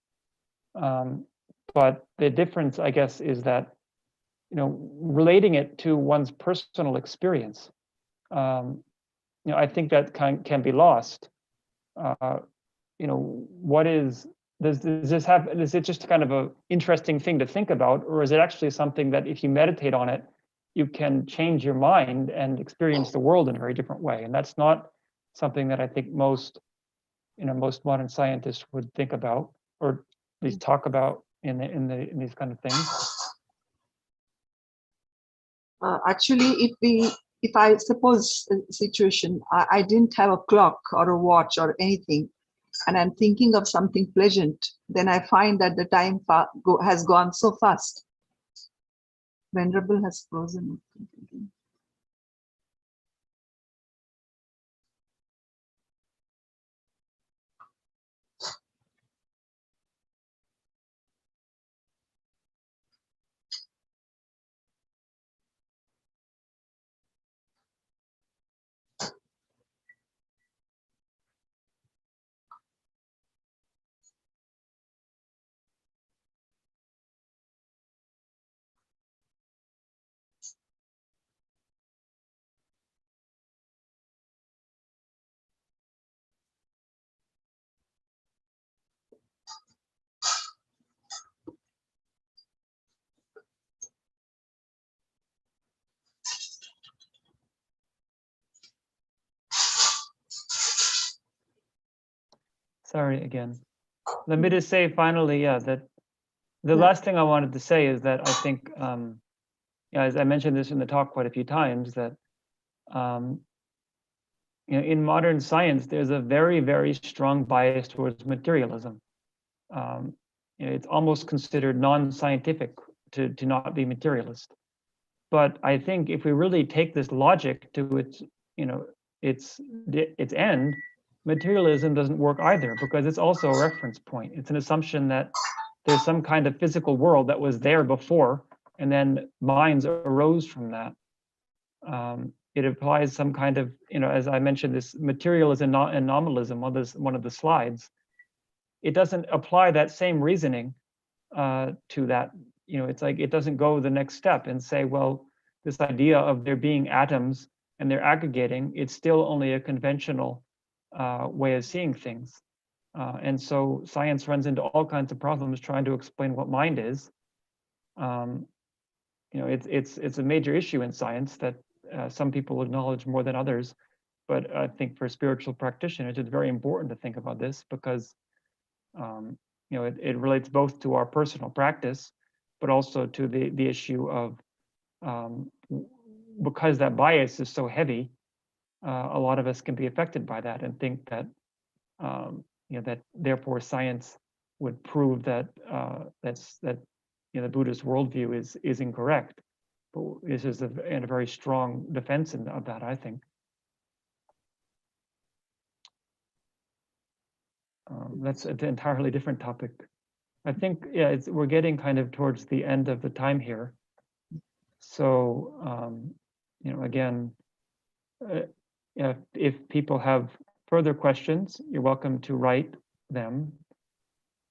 But the difference, I guess, is that, relating it to one's personal experience, I think that can be lost. Is it just kind of an interesting thing to think about, or is it actually something that if you meditate on it, you can change your mind and experience the world in a very different way? And that's not something that I think most modern scientists would think about, or at least talk about in these kind of things. Actually, if I suppose a situation, I didn't have a clock or a watch or anything, and I'm thinking of something pleasant, then I find that the time has gone so fast. Venerable has frozen. Sorry again. Let me just say finally, that the last thing I wanted to say is that I think, as I mentioned this in the talk quite a few times, that in modern science, there's a very, very strong bias towards materialism. It's almost considered non-scientific to not be materialist. But I think if we really take this logic to its end, materialism doesn't work either, because it's also a reference point. It's an assumption that there's some kind of physical world that was there before and then minds arose from that. It applies some kind of, as I mentioned, this materialism and nominalism on one of the slides. It doesn't apply that same reasoning to that. It's like it doesn't go the next step and say, well, this idea of there being atoms and they're aggregating, it's still only a conventional way of seeing things. And so science runs into all kinds of problems trying to explain what mind is. It's a major issue in science that some people acknowledge more than others. But I think for spiritual practitioners, it's very important to think about this because it relates both to our personal practice, but also to the issue of because that bias is so heavy, a lot of us can be affected by that and think that that therefore science would prove that the Buddhist worldview is incorrect. But this is a very strong defense of that, I think. That's an entirely different topic. I think, we're getting kind of towards the end of the time here. So, again, if people have further questions, you're welcome to write them.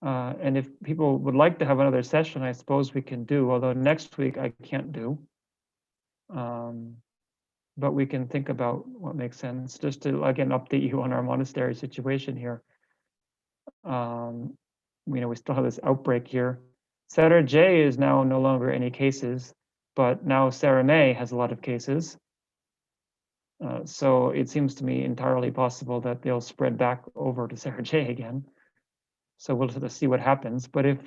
And if people would like to have another session, I suppose we can do, although next week I can't do. But we can think about what makes sense, just to, again, update you on our monastery situation here. We still have this outbreak here. Sarah J is now no longer any cases, but now Sarah May has a lot of cases. So it seems to me entirely possible that they'll spread back over to Sarah J again. So we'll have to see what happens. But if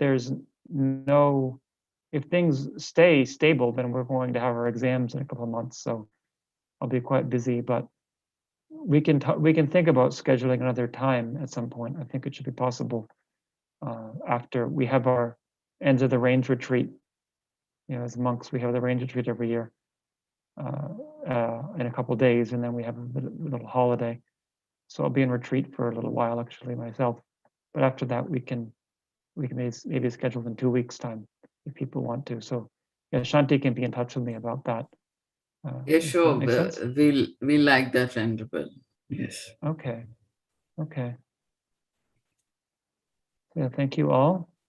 things stay stable, then we're going to have our exams in a couple of months. So I'll be quite busy, but we can think about scheduling another time at some point. I think it should be possible after we have our ends of the range retreat. As monks, we have the range retreat every year in a couple of days, and then we have a little holiday. So I'll be in retreat for a little while, actually, myself. But after that, we can maybe schedule in 2 weeks' time if people want to. So yeah, Shanti can be in touch with me about that. Yeah, sure. We like that, Venerable. Yes. Okay. Yeah, thank you all.